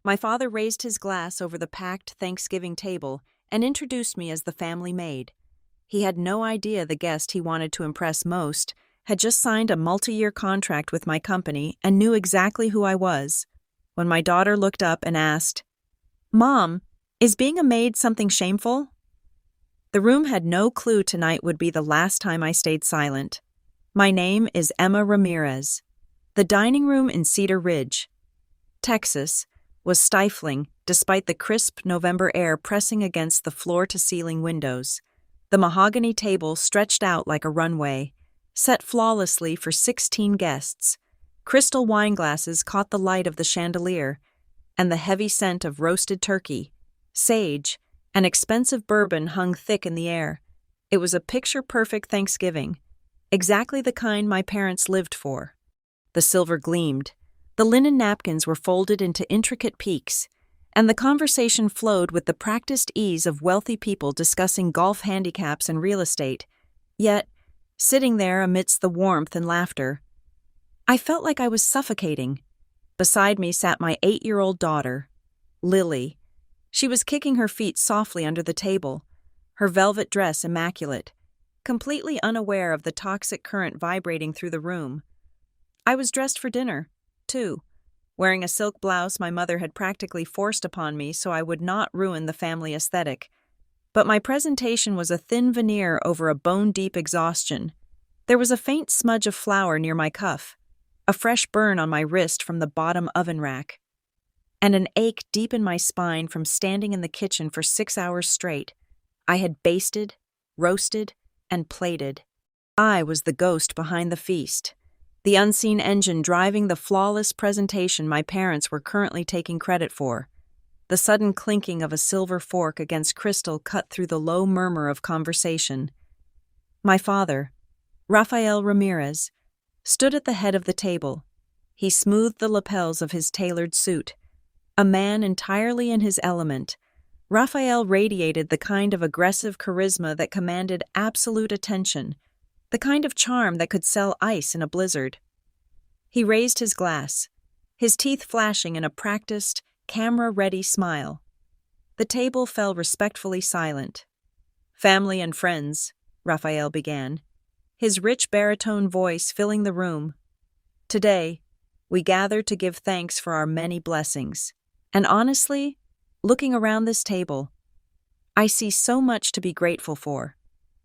My father raised his glass over the packed Thanksgiving table and introduced me as the family maid. He had no idea the guest he wanted to impress most had just signed a multi-year contract with my company and knew exactly who I was. When my daughter looked up and asked, "Mom, is being a maid something shameful?" The room had no clue tonight would be the last time I stayed silent. My name is Emma Ramirez. The dining room in Cedar Ridge, Texas, was stifling despite the crisp November air pressing against the floor-to-ceiling windows. The mahogany table stretched out like a runway, set flawlessly for 16 guests. Crystal wine glasses caught the light of the chandelier, and the heavy scent of roasted turkey, sage, and expensive bourbon hung thick in the air. It was a picture-perfect Thanksgiving, exactly the kind my parents lived for. The silver gleamed, the linen napkins were folded into intricate peaks, and the conversation flowed with the practiced ease of wealthy people discussing golf handicaps and real estate. Yet, sitting there amidst the warmth and laughter, I felt like I was suffocating. Beside me sat my 8-year-old daughter, Lily. She was kicking her feet softly under the table, her velvet dress immaculate, completely unaware of the toxic current vibrating through the room. I was dressed for dinner, too, wearing a silk blouse my mother had practically forced upon me so I would not ruin the family aesthetic. But my presentation was a thin veneer over a bone-deep exhaustion. There was a faint smudge of flour near my cuff, a fresh burn on my wrist from the bottom oven rack, and an ache deep in my spine from standing in the kitchen for 6 hours straight. I had basted, roasted, and plated. I was the ghost behind the feast, the unseen engine driving the flawless presentation my parents were currently taking credit for. The sudden clinking of a silver fork against crystal cut through the low murmur of conversation. My father, Rafael Ramirez, stood at the head of the table. He smoothed the lapels of his tailored suit. A man entirely in his element, Rafael radiated the kind of aggressive charisma that commanded absolute attention, the kind of charm that could sell ice in a blizzard. He raised his glass, his teeth flashing in a practiced, camera-ready smile. The table fell respectfully silent. "Family and friends," Rafael began, his rich baritone voice filling the room. "Today, we gather to give thanks for our many blessings. And honestly, looking around this table, I see so much to be grateful for.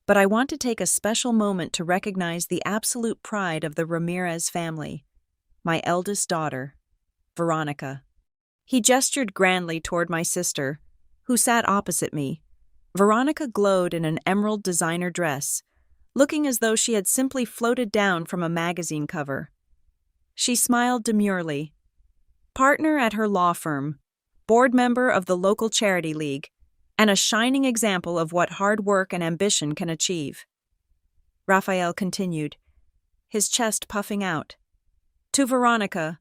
But I want to take a special moment to recognize the absolute pride of the Ramirez family. My eldest daughter, Veronica." He gestured grandly toward my sister, who sat opposite me. Veronica glowed in an emerald designer dress, looking as though she had simply floated down from a magazine cover. She smiled demurely. Partner at her law firm, board member of the local charity league, and a shining example of what hard work and ambition can achieve. Raphael continued, his chest puffing out. "To Veronica,"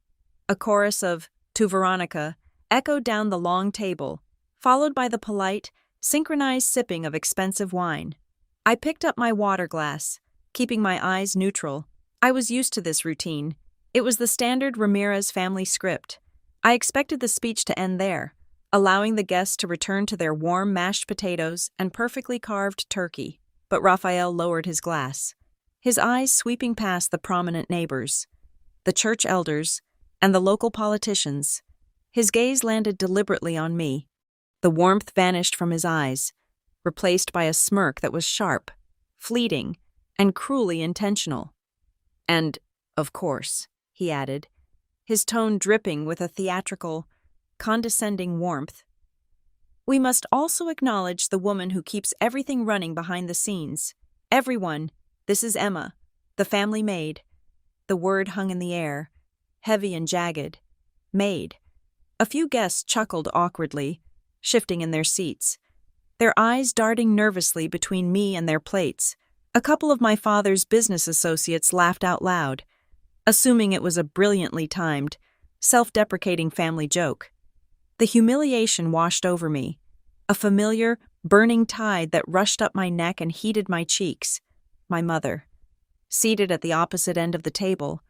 a chorus of "To Veronica" echoed down the long table, followed by the polite, synchronized sipping of expensive wine. I picked up my water glass, keeping my eyes neutral. I was used to this routine. It was the standard Ramirez family script. I expected the speech to end there, allowing the guests to return to their warm mashed potatoes and perfectly carved turkey. But Raphael lowered his glass, his eyes sweeping past the prominent neighbors, the church elders, and the local politicians. His gaze landed deliberately on me. The warmth vanished from his eyes, replaced by a smirk that was sharp, fleeting, and cruelly intentional. "And, of course," he added, his tone dripping with a theatrical, condescending warmth, "we must also acknowledge the woman who keeps everything running behind the scenes. Everyone, this is Emma, the family maid." The word hung in the air, heavy and jagged. Maid. A few guests chuckled awkwardly, shifting in their seats, their eyes darting nervously between me and their plates. A couple of my father's business associates laughed out loud, assuming it was a brilliantly timed, self-deprecating family joke. The humiliation washed over me, a familiar, burning tide that rushed up my neck and heated my cheeks. My mother, seated at the opposite end of the table,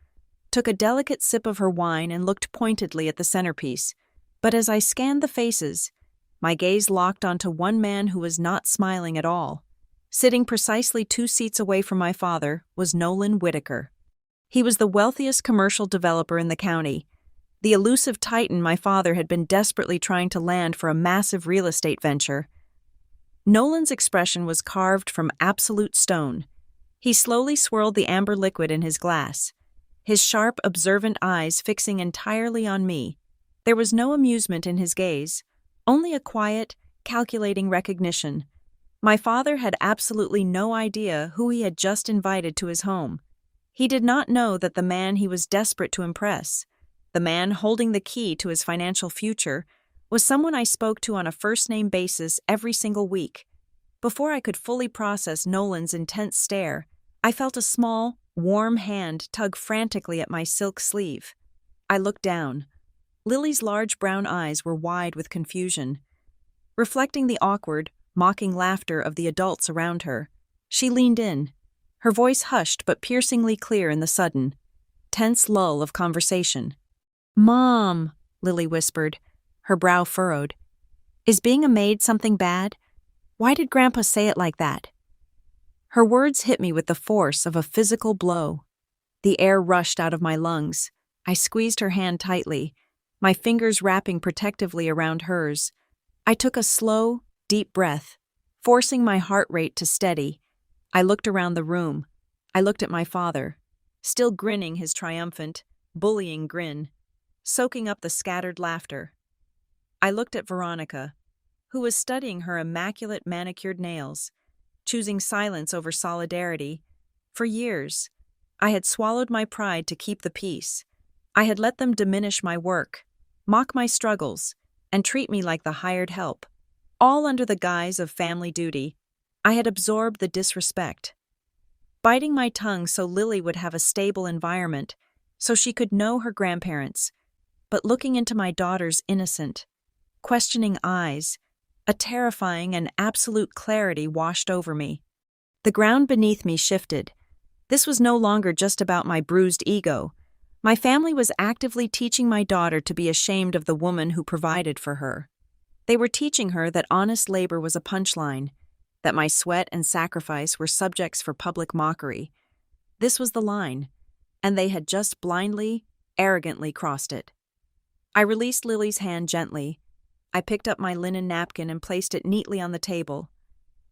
took a delicate sip of her wine and looked pointedly at the centerpiece, But as I scanned the faces, my gaze locked onto one man who was not smiling at all. Sitting precisely 2 seats away from my father was Nolan Whitaker. He was the wealthiest commercial developer in the county, the elusive titan my father had been desperately trying to land for a massive real estate venture. Nolan's expression was carved from absolute stone. He slowly swirled the amber liquid in his glass, his sharp, observant eyes fixing entirely on me. There was no amusement in his gaze, only a quiet, calculating recognition. My father had absolutely no idea who he had just invited to his home. He did not know that the man he was desperate to impress, the man holding the key to his financial future, was someone I spoke to on a first-name basis every single week. Before I could fully process Nolan's intense stare, I felt a small, warm hand tug frantically at my silk sleeve. I looked down. Lily's large brown eyes were wide with confusion. Reflecting the awkward, mocking laughter of the adults around her, she leaned in, her voice hushed but piercingly clear in the sudden, tense lull of conversation. "Mom," Lily whispered, her brow furrowed. "Is being a maid something bad? Why did Grandpa say it like that?" Her words hit me with the force of a physical blow. The air rushed out of my lungs. I squeezed her hand tightly, my fingers wrapping protectively around hers. I took a slow, deep breath, forcing my heart rate to steady. I looked around the room. I looked at my father, still grinning his triumphant, bullying grin, soaking up the scattered laughter. I looked at Veronica, who was studying her immaculate manicured nails, choosing silence over solidarity. For years, I had swallowed my pride to keep the peace. I had let them diminish my work, mock my struggles, and treat me like the hired help. All under the guise of family duty, I had absorbed the disrespect. Biting my tongue so Lily would have a stable environment, so she could know her grandparents, but looking into my daughter's innocent, questioning eyes, a terrifying and absolute clarity washed over me. The ground beneath me shifted. This was no longer just about my bruised ego. My family was actively teaching my daughter to be ashamed of the woman who provided for her. They were teaching her that honest labor was a punchline, that my sweat and sacrifice were subjects for public mockery. This was the line, and they had just blindly, arrogantly crossed it. I released Lily's hand gently. I picked up my linen napkin and placed it neatly on the table.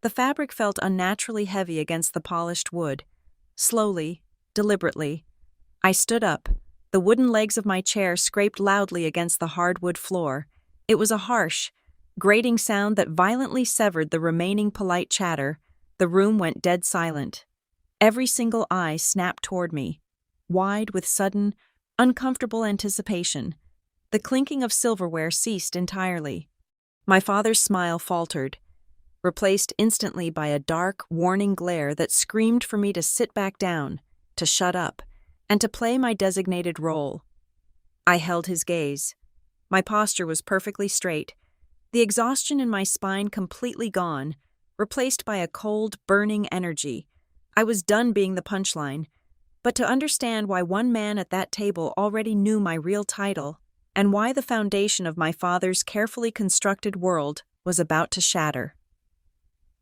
The fabric felt unnaturally heavy against the polished wood. Slowly, deliberately, I stood up. The wooden legs of my chair scraped loudly against the hardwood floor. It was a harsh, grating sound that violently severed the remaining polite chatter. The room went dead silent. Every single eye snapped toward me, wide with sudden, uncomfortable anticipation. The clinking of silverware ceased entirely. My father's smile faltered, replaced instantly by a dark, warning glare that screamed for me to sit back down, to shut up, and to play my designated role. I held his gaze. My posture was perfectly straight, the exhaustion in my spine completely gone, replaced by a cold, burning energy. I was done being the punchline, but to understand why one man at that table already knew my real title, and why the foundation of my father's carefully constructed world was about to shatter.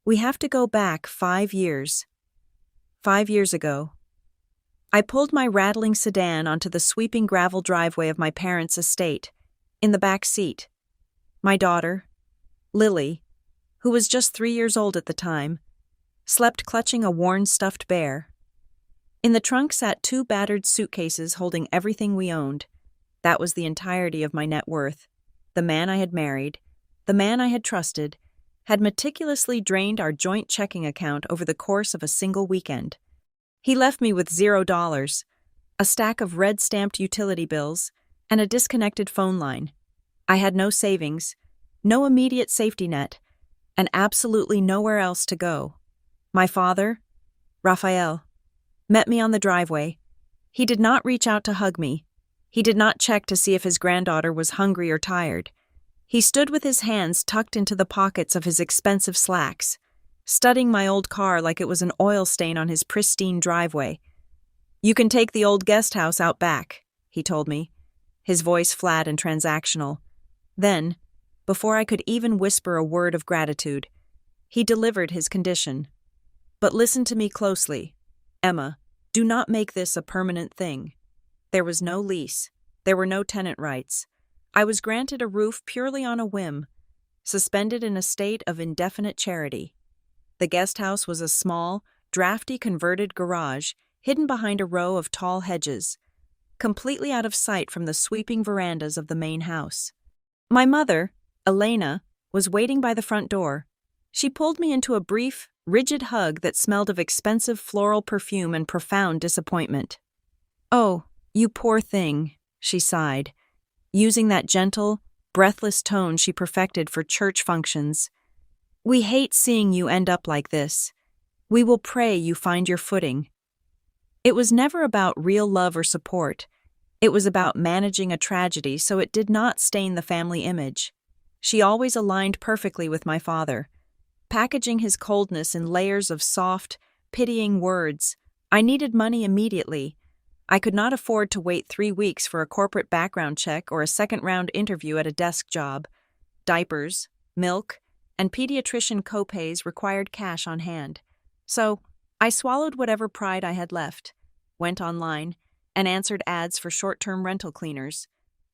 We have to go back 5 years. 5 years ago, I pulled my rattling sedan onto the sweeping gravel driveway of my parents' estate. In the back seat, my daughter, Lily, who was just 3 years old at the time, slept clutching a worn stuffed bear. In the trunk sat 2 battered suitcases holding everything we owned. That was the entirety of my net worth. The man I had married, the man I had trusted, had meticulously drained our joint checking account over the course of a single weekend. He left me with $0, a stack of red-stamped utility bills, and a disconnected phone line. I had no savings, no immediate safety net, and absolutely nowhere else to go. My father, Raphael, met me on the driveway. He did not reach out to hug me. He did not check to see if his granddaughter was hungry or tired. He stood with his hands tucked into the pockets of his expensive slacks, studying my old car like it was an oil stain on his pristine driveway. "You can take the old guest house out back," he told me, his voice flat and transactional. Then, before I could even whisper a word of gratitude, he delivered his condition. But listen to me closely. Emma, do not make this a permanent thing. There was no lease. There were no tenant rights. I was granted a roof purely on a whim, suspended in a state of indefinite charity. The guest house was a small, drafty converted garage hidden behind a row of tall hedges, completely out of sight from the sweeping verandas of the main house. My mother, Elena, was waiting by the front door. She pulled me into a brief, rigid hug that smelled of expensive floral perfume and profound disappointment. "Oh, you poor thing," she sighed, using that gentle, breathless tone she perfected for church functions. "We hate seeing you end up like this. We will pray you find your footing." It was never about real love or support. It was about managing a tragedy so it did not stain the family image. She always aligned perfectly with my father, packaging his coldness in layers of soft, pitying words. I needed money immediately. I could not afford to wait 3 weeks for a corporate background check or a second-round interview at a desk job. Diapers, milk, and pediatrician copays required cash on hand. So, I swallowed whatever pride I had left, went online, and answered ads for short-term rental cleaners.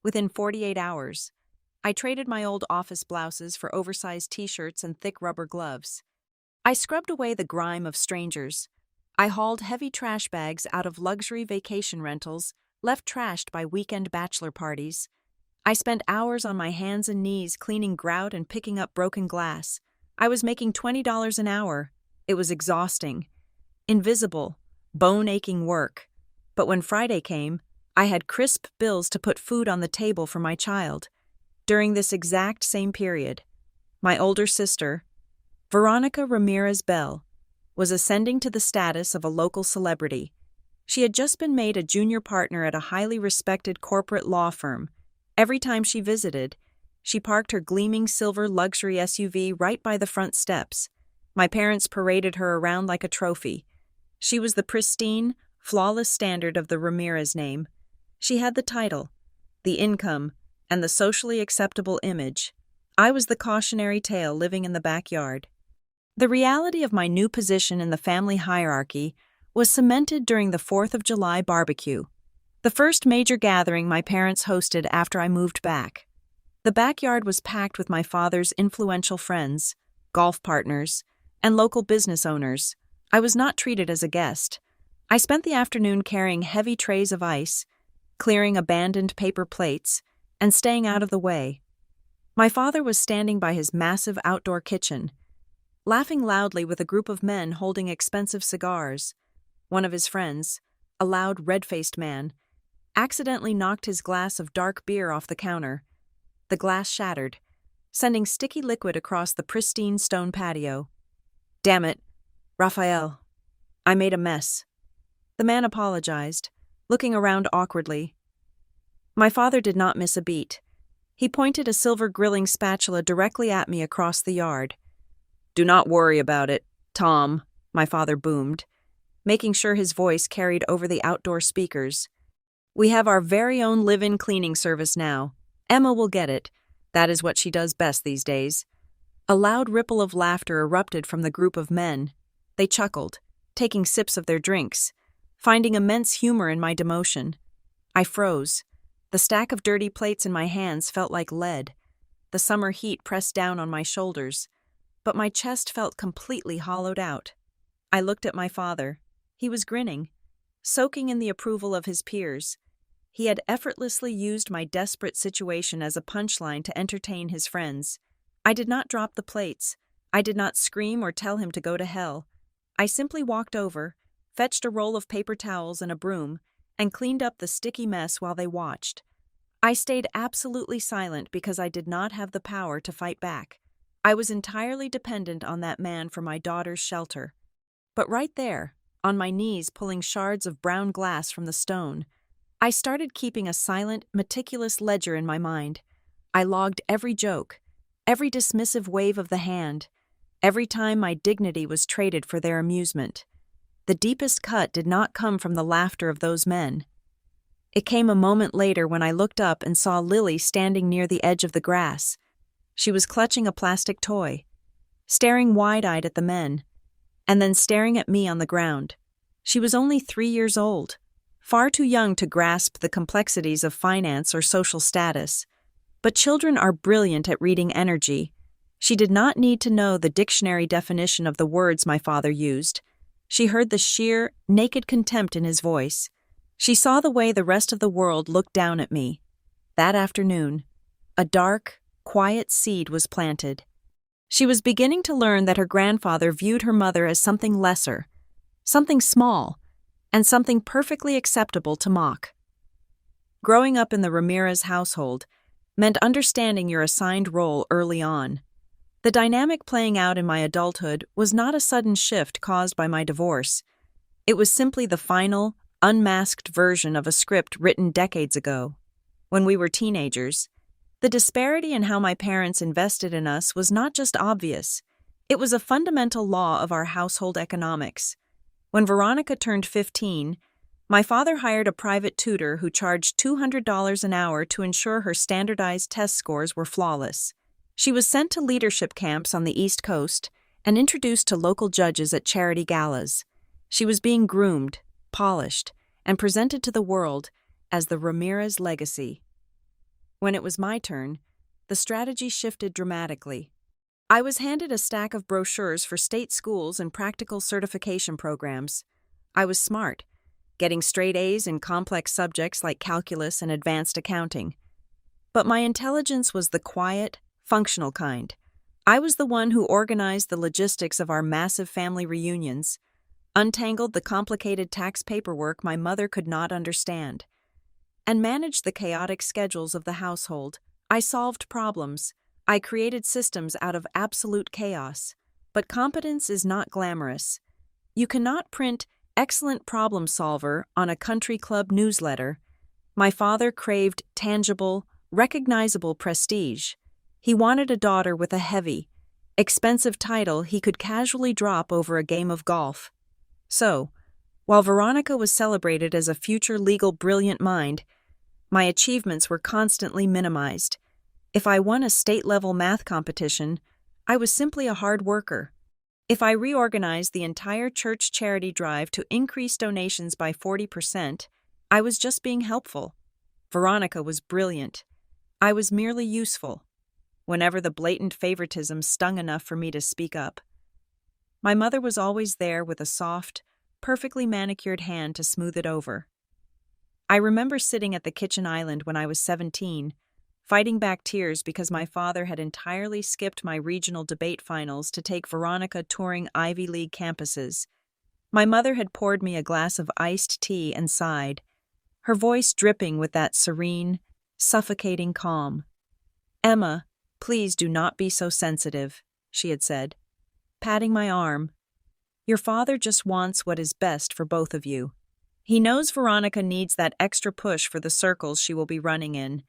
Within 48 hours, I traded my old office blouses for oversized t-shirts and thick rubber gloves. I scrubbed away the grime of strangers. I hauled heavy trash bags out of luxury vacation rentals, left trashed by weekend bachelor parties. I spent hours on my hands and knees cleaning grout and picking up broken glass. I was making $20 an hour. It was exhausting. Invisible, bone-aching work. But when Friday came, I had crisp bills to put food on the table for my child. During this exact same period, my older sister, Veronica Ramirez Bell, was ascending to the status of a local celebrity. She had just been made a junior partner at a highly respected corporate law firm. Every time she visited, she parked her gleaming silver luxury SUV right by the front steps. My parents paraded her around like a trophy. She was the pristine, flawless standard of the Ramirez name. She had the title, the income, and the socially acceptable image. I was the cautionary tale living in the backyard. The reality of my new position in the family hierarchy was cemented during the 4th of July barbecue, the first major gathering my parents hosted after I moved back. The backyard was packed with my father's influential friends, golf partners, and local business owners. I was not treated as a guest. I spent the afternoon carrying heavy trays of ice, clearing abandoned paper plates, and staying out of the way. My father was standing by his massive outdoor kitchen, laughing loudly with a group of men holding expensive cigars. One of his friends, a loud, red-faced man, accidentally knocked his glass of dark beer off the counter. The glass shattered, sending sticky liquid across the pristine stone patio. "Damn it, Raphael. I made a mess." The man apologized, looking around awkwardly. My father did not miss a beat. He pointed a silver grilling spatula directly at me across the yard. "Do not worry about it, Tom," my father boomed, making sure his voice carried over the outdoor speakers. "We have our very own live-in cleaning service now. Emma will get it. That is what she does best these days." A loud ripple of laughter erupted from the group of men. They chuckled, taking sips of their drinks, finding immense humor in my demotion. I froze. The stack of dirty plates in my hands felt like lead. The summer heat pressed down on my shoulders, but my chest felt completely hollowed out. I looked at my father. He was grinning, soaking in the approval of his peers. He had effortlessly used my desperate situation as a punchline to entertain his friends. I did not drop the plates. I did not scream or tell him to go to hell. I simply walked over, fetched a roll of paper towels and a broom, and cleaned up the sticky mess while they watched. I stayed absolutely silent because I did not have the power to fight back. I was entirely dependent on that man for my daughter's shelter. But right there, on my knees pulling shards of brown glass from the stone, I started keeping a silent, meticulous ledger in my mind. I logged every joke, every dismissive wave of the hand, every time my dignity was traded for their amusement. The deepest cut did not come from the laughter of those men. It came a moment later when I looked up and saw Lily standing near the edge of the grass. She was clutching a plastic toy, staring wide-eyed at the men, and then staring at me on the ground. She was only 3 years old, far too young to grasp the complexities of finance or social status. But children are brilliant at reading energy. She did not need to know the dictionary definition of the words my father used. She heard the sheer, naked contempt in his voice. She saw the way the rest of the world looked down at me. That afternoon, a dark, quiet seed was planted. She was beginning to learn that her grandfather viewed her mother as something lesser, something small, and something perfectly acceptable to mock. Growing up in the Ramirez household meant understanding your assigned role early on. The dynamic playing out in my adulthood was not a sudden shift caused by my divorce. It was simply the final, unmasked version of a script written decades ago. When we were teenagers, the disparity in how my parents invested in us was not just obvious, it was a fundamental law of our household economics. When Veronica turned 15, my father hired a private tutor who charged $200 an hour to ensure her standardized test scores were flawless. She was sent to leadership camps on the East Coast and introduced to local judges at charity galas. She was being groomed, polished, and presented to the world as the Ramirez legacy. When it was my turn, the strategy shifted dramatically. I was handed a stack of brochures for state schools and practical certification programs. I was smart, getting straight A's in complex subjects like calculus and advanced accounting. But my intelligence was the quiet, functional kind. I was the one who organized the logistics of our massive family reunions, untangled the complicated tax paperwork my mother could not understand, and managed the chaotic schedules of the household. I solved problems. I created systems out of absolute chaos. But competence is not glamorous. You cannot print excellent problem solver on a country club newsletter. My father craved tangible, recognizable prestige. He wanted a daughter with a heavy, expensive title he could casually drop over a game of golf. So, while Veronica was celebrated as a future legal brilliant mind, my achievements were constantly minimized. If I won a state-level math competition, I was simply a hard worker. If I reorganized the entire church charity drive to increase donations by 40%, I was just being helpful. Veronica was brilliant. I was merely useful. Whenever the blatant favoritism stung enough for me to speak up. My mother was always there with a soft, perfectly manicured hand to smooth it over. I remember sitting at the kitchen island when I was 17, fighting back tears because my father had entirely skipped my regional debate finals to take Veronica touring Ivy League campuses. My mother had poured me a glass of iced tea and sighed, her voice dripping with that serene, suffocating calm. "Emma, please do not be so sensitive," she had said, patting my arm. "Your father just wants what is best for both of you. He knows Veronica needs that extra push for the circles she will be running in.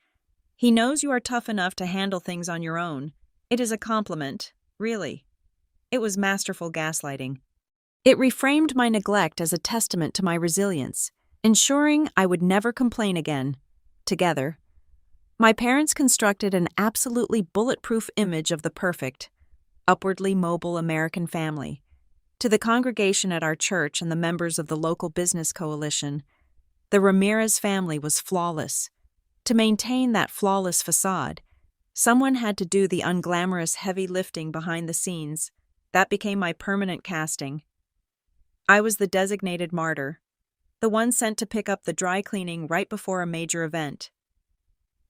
He knows you are tough enough to handle things on your own. It is a compliment, really." It was masterful gaslighting. It reframed my neglect as a testament to my resilience, ensuring I would never complain again. Together, my parents constructed an absolutely bulletproof image of the perfect, upwardly mobile American family. To the congregation at our church and the members of the local business coalition, the Ramirez family was flawless. To maintain that flawless facade, someone had to do the unglamorous heavy lifting behind the scenes. That became my permanent casting. I was the designated martyr, the one sent to pick up the dry cleaning right before a major event.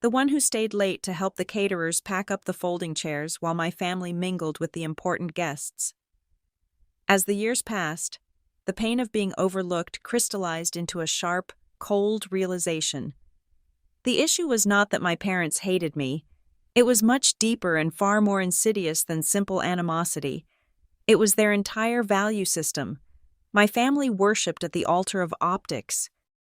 The one who stayed late to help the caterers pack up the folding chairs while my family mingled with the important guests. As the years passed, the pain of being overlooked crystallized into a sharp, cold realization. The issue was not that my parents hated me. It was much deeper and far more insidious than simple animosity. It was their entire value system. My family worshipped at the altar of optics.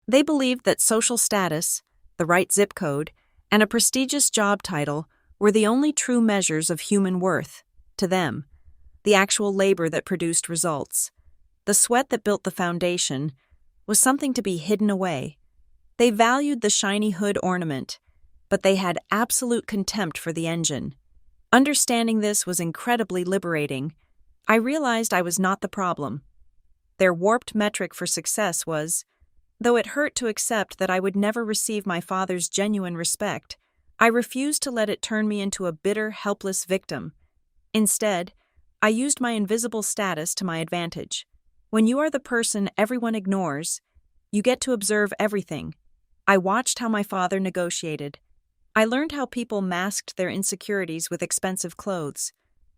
They believed that social status, the right zip code, and a prestigious job title were the only true measures of human worth. To them, the actual labor that produced results, the sweat that built the foundation, was something to be hidden away. They valued the shiny hood ornament, but they had absolute contempt for the engine. Understanding this was incredibly liberating. I realized I was not the problem. Their warped metric for success was, though it hurt to accept that I would never receive my father's genuine respect, I refused to let it turn me into a bitter, helpless victim. Instead, I used my invisible status to my advantage. When you are the person everyone ignores, you get to observe everything. I watched how my father negotiated. I learned how people masked their insecurities with expensive clothes.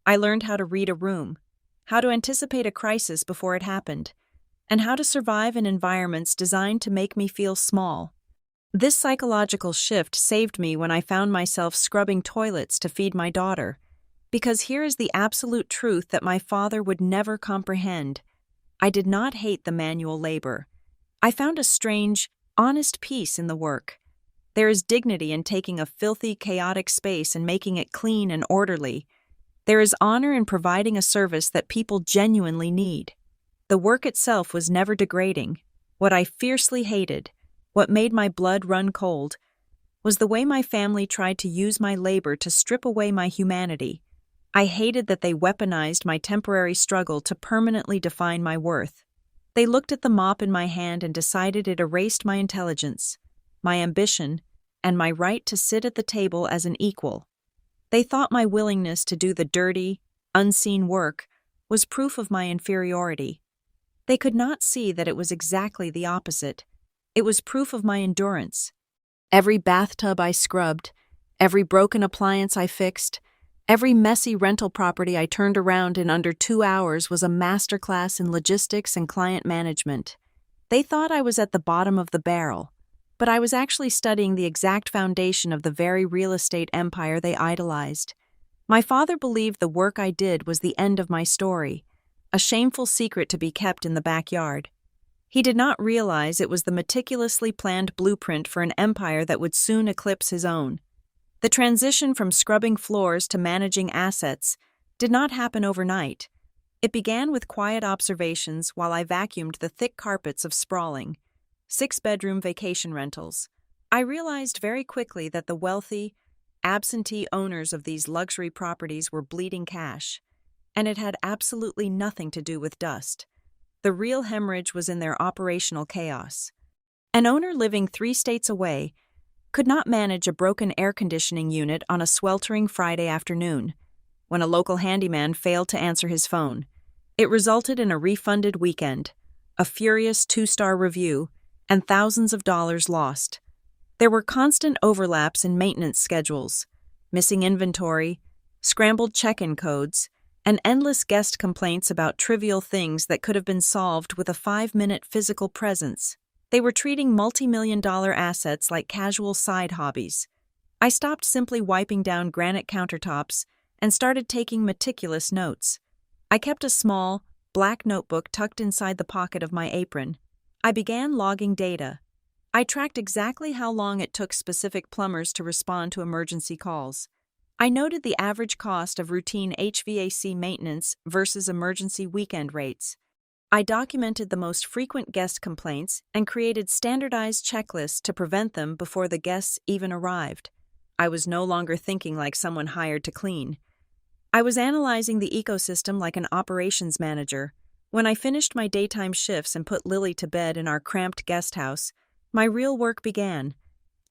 I learned how to read a room, how to anticipate a crisis before it happened, and how to survive in environments designed to make me feel small. This psychological shift saved me when I found myself scrubbing toilets to feed my daughter, because here is the absolute truth that my father would never comprehend. I did not hate the manual labor. I found a strange, honest peace in the work. There is dignity in taking a filthy, chaotic space and making it clean and orderly. There is honor in providing a service that people genuinely need. The work itself was never degrading. What I fiercely hated, what made my blood run cold, was the way my family tried to use my labor to strip away my humanity. I hated that they weaponized my temporary struggle to permanently define my worth. They looked at the mop in my hand and decided it erased my intelligence, my ambition, and my right to sit at the table as an equal. They thought my willingness to do the dirty, unseen work was proof of my inferiority. They could not see that it was exactly the opposite. It was proof of my endurance. Every bathtub I scrubbed, every broken appliance I fixed, every messy rental property I turned around in under 2 hours was a masterclass in logistics and client management. They thought I was at the bottom of the barrel, but I was actually studying the exact foundation of the very real estate empire they idolized. My father believed the work I did was the end of my story, a shameful secret to be kept in the backyard. He did not realize it was the meticulously planned blueprint for an empire that would soon eclipse his own. The transition from scrubbing floors to managing assets did not happen overnight. It began with quiet observations while I vacuumed the thick carpets of sprawling, 6-bedroom vacation rentals. I realized very quickly that the wealthy, absentee owners of these luxury properties were bleeding cash, and it had absolutely nothing to do with dust. The real hemorrhage was in their operational chaos. An owner living 3 states away could not manage a broken air conditioning unit on a sweltering Friday afternoon when a local handyman failed to answer his phone. It resulted in a refunded weekend, a furious 2-star review, and thousands of dollars lost. There were constant overlaps in maintenance schedules, missing inventory, scrambled check-in codes, and endless guest complaints about trivial things that could have been solved with a 5-minute physical presence. They were treating multi-million-dollar assets like casual side hobbies. I stopped simply wiping down granite countertops and started taking meticulous notes. I kept a small, black notebook tucked inside the pocket of my apron. I began logging data. I tracked exactly how long it took specific plumbers to respond to emergency calls. I noted the average cost of routine HVAC maintenance versus emergency weekend rates. I documented the most frequent guest complaints and created standardized checklists to prevent them before the guests even arrived. I was no longer thinking like someone hired to clean. I was analyzing the ecosystem like an operations manager. When I finished my daytime shifts and put Lily to bed in our cramped guest house, my real work began.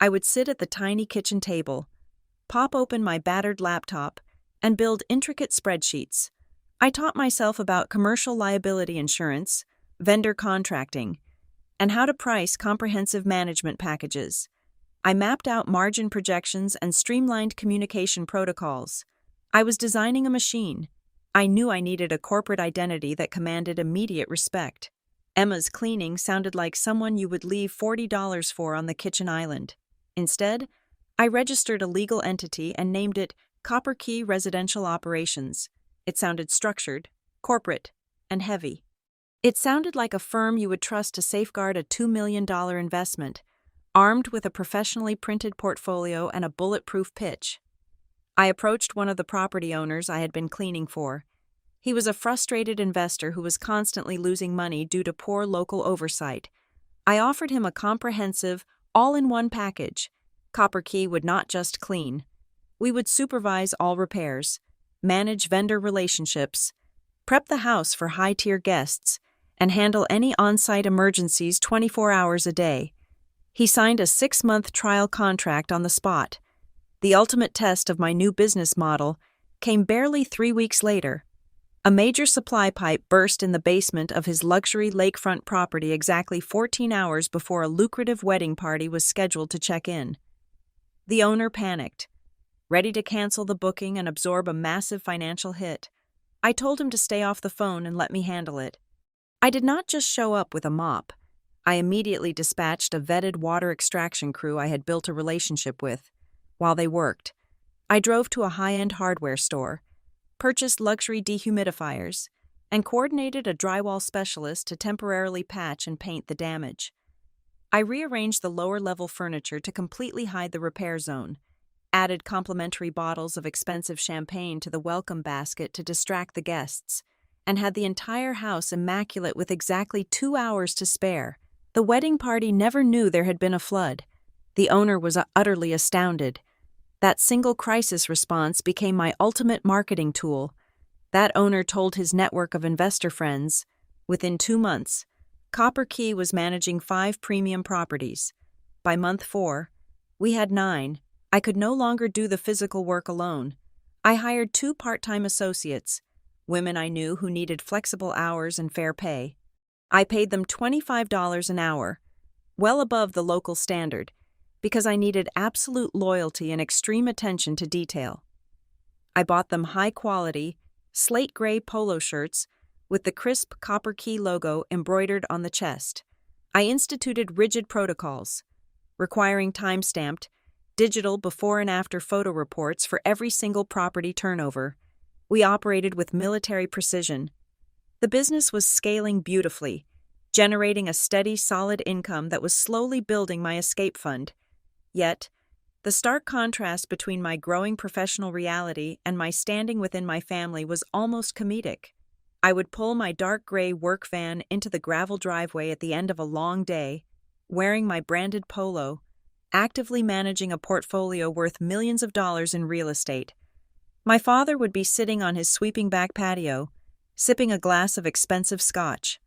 I would sit at the tiny kitchen table, pop open my battered laptop, and build intricate spreadsheets. I taught myself about commercial liability insurance, vendor contracting, and how to price comprehensive management packages. I mapped out margin projections and streamlined communication protocols. I was designing a machine. I knew I needed a corporate identity that commanded immediate respect. Emma's cleaning sounded like someone you would leave $40 for on the kitchen island. Instead, I registered a legal entity and named it Copper Key Residential Operations. It sounded structured, corporate, and heavy. It sounded like a firm you would trust to safeguard a $2 million investment, armed with a professionally printed portfolio and a bulletproof pitch. I approached one of the property owners I had been cleaning for. He was a frustrated investor who was constantly losing money due to poor local oversight. I offered him a comprehensive, all in one package. Copper Key would not just clean. We would supervise all repairs, manage vendor relationships, prep the house for high-tier guests, and handle any on-site emergencies 24 hours a day. He signed a 6-month trial contract on the spot. The ultimate test of my new business model came barely 3 weeks later. A major supply pipe burst in the basement of his luxury lakefront property exactly 14 hours before a lucrative wedding party was scheduled to check in. The owner panicked, ready to cancel the booking and absorb a massive financial hit. I told him to stay off the phone and let me handle it. I did not just show up with a mop. I immediately dispatched a vetted water extraction crew I had built a relationship with. While they worked, I drove to a high-end hardware store, purchased luxury dehumidifiers, and coordinated a drywall specialist to temporarily patch and paint the damage. I rearranged the lower-level furniture to completely hide the repair zone, added complimentary bottles of expensive champagne to the welcome basket to distract the guests, and had the entire house immaculate with exactly 2 hours to spare. The wedding party never knew there had been a flood. The owner was utterly astounded. That single crisis response became my ultimate marketing tool. That owner told his network of investor friends. Within 2 months, Copper Key was managing 5 premium properties. By month 4, we had 9. I could no longer do the physical work alone. I hired 2 part-time associates, women I knew who needed flexible hours and fair pay. I paid them $25 an hour, well above the local standard, because I needed absolute loyalty and extreme attention to detail. I bought them high-quality, slate-gray polo shirts with the crisp Copper Key logo embroidered on the chest. I instituted rigid protocols, requiring time-stamped, digital before and after photo reports for every single property turnover. We operated with military precision. The business was scaling beautifully, generating a steady, solid income that was slowly building my escape fund. Yet, the stark contrast between my growing professional reality and my standing within my family was almost comedic. I would pull my dark gray work van into the gravel driveway at the end of a long day, wearing my branded polo, actively managing a portfolio worth millions of dollars in real estate. My father would be sitting on his sweeping back patio, sipping a glass of expensive scotch.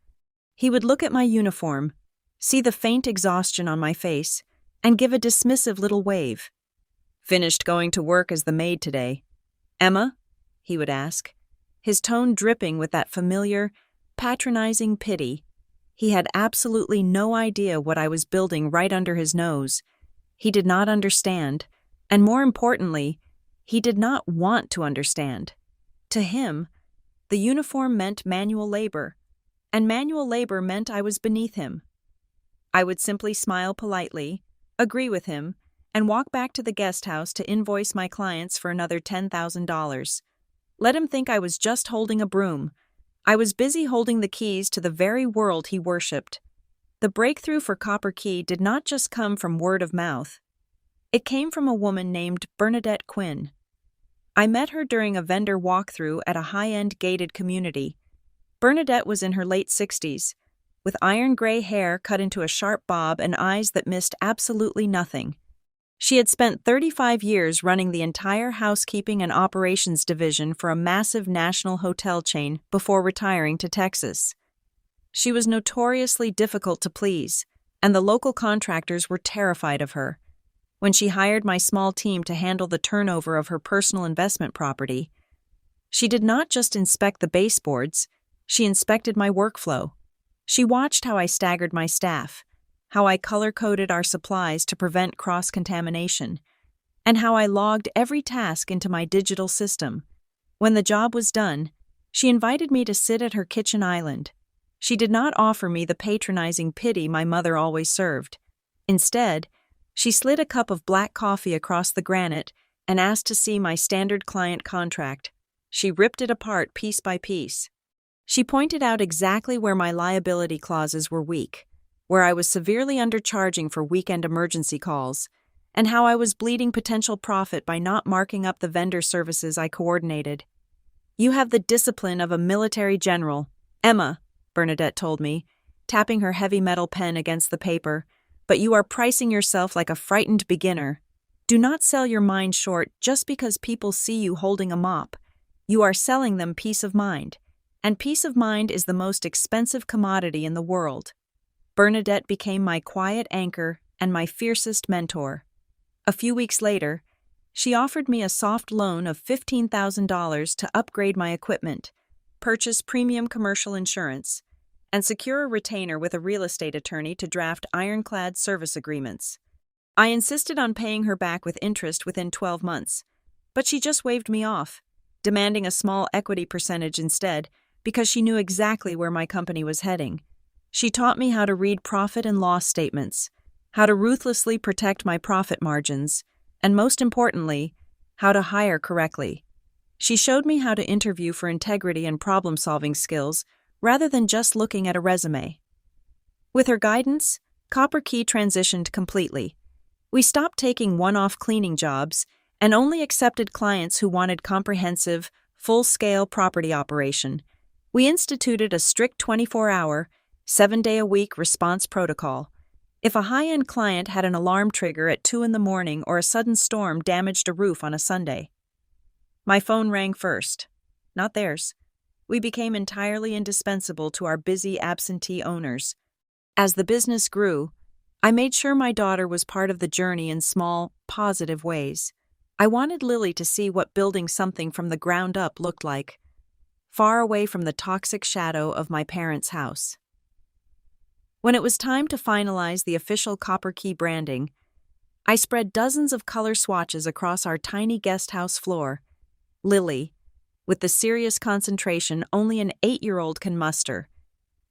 He would look at my uniform, see the faint exhaustion on my face, and give a dismissive little wave. "Finished going to work as the maid today, Emma?" he would ask, his tone dripping with that familiar, patronizing pity. He had absolutely no idea what I was building right under his nose. He did not understand, and more importantly, he did not want to understand. To him, the uniform meant manual labor, and manual labor meant I was beneath him. I would simply smile politely, agree with him, and walk back to the guest house to invoice my clients for another $10,000. Let him think I was just holding a broom. I was busy holding the keys to the very world he worshipped. The breakthrough for Copper Key did not just come from word of mouth. It came from a woman named Bernadette Quinn. I met her during a vendor walkthrough at a high-end gated community. Bernadette was in her late 60s, with iron gray hair cut into a sharp bob and eyes that missed absolutely nothing. She had spent 35 years running the entire housekeeping and operations division for a massive national hotel chain before retiring to Texas. She was notoriously difficult to please, and the local contractors were terrified of her. When she hired my small team to handle the turnover of her personal investment property, she did not just inspect the baseboards, she inspected my workflow. She watched how I staggered my staff, how I color-coded our supplies to prevent cross-contamination, and how I logged every task into my digital system. When the job was done, she invited me to sit at her kitchen island. She did not offer me the patronizing pity my mother always served. Instead, she slid a cup of black coffee across the granite and asked to see my standard client contract. She ripped it apart piece by piece. She pointed out exactly where my liability clauses were weak, where I was severely undercharging for weekend emergency calls, and how I was bleeding potential profit by not marking up the vendor services I coordinated. "You have the discipline of a military general, Emma," Bernadette told me, tapping her heavy metal pen against the paper. but you are pricing yourself like a frightened beginner. Do not sell your mind short just because people see you holding a mop. You are selling them peace of mind, and peace of mind is the most expensive commodity in the world. Bernadette became my quiet anchor and my fiercest mentor. A few weeks later, she offered me a soft loan of $15,000 to upgrade my equipment, purchase premium commercial insurance, and secure a retainer with a real estate attorney to draft ironclad service agreements. I insisted on paying her back with interest within 12 months, but she just waved me off, demanding a small equity percentage instead because she knew exactly where my company was heading. She taught me how to read profit and loss statements, how to ruthlessly protect my profit margins, and most importantly, how to hire correctly. She showed me how to interview for integrity and problem-solving skills rather than just looking at a resume. With her guidance, Copper Key transitioned completely. We stopped taking one-off cleaning jobs and only accepted clients who wanted comprehensive, full-scale property operation. We instituted a strict 24-hour, 7-day-a-week response protocol. If a high-end client had an alarm trigger at 2 a.m. or a sudden storm damaged a roof on a Sunday, my phone rang first, not theirs. We became entirely indispensable to our busy absentee owners. As the business grew, I made sure my daughter was part of the journey in small, positive ways. I wanted Lily to see what building something from the ground up looked like, far away from the toxic shadow of my parents' house. When it was time to finalize the official Copper Key branding, I spread dozens of color swatches across our tiny guest house floor. Lily, with the serious concentration only an 8-year-old can muster,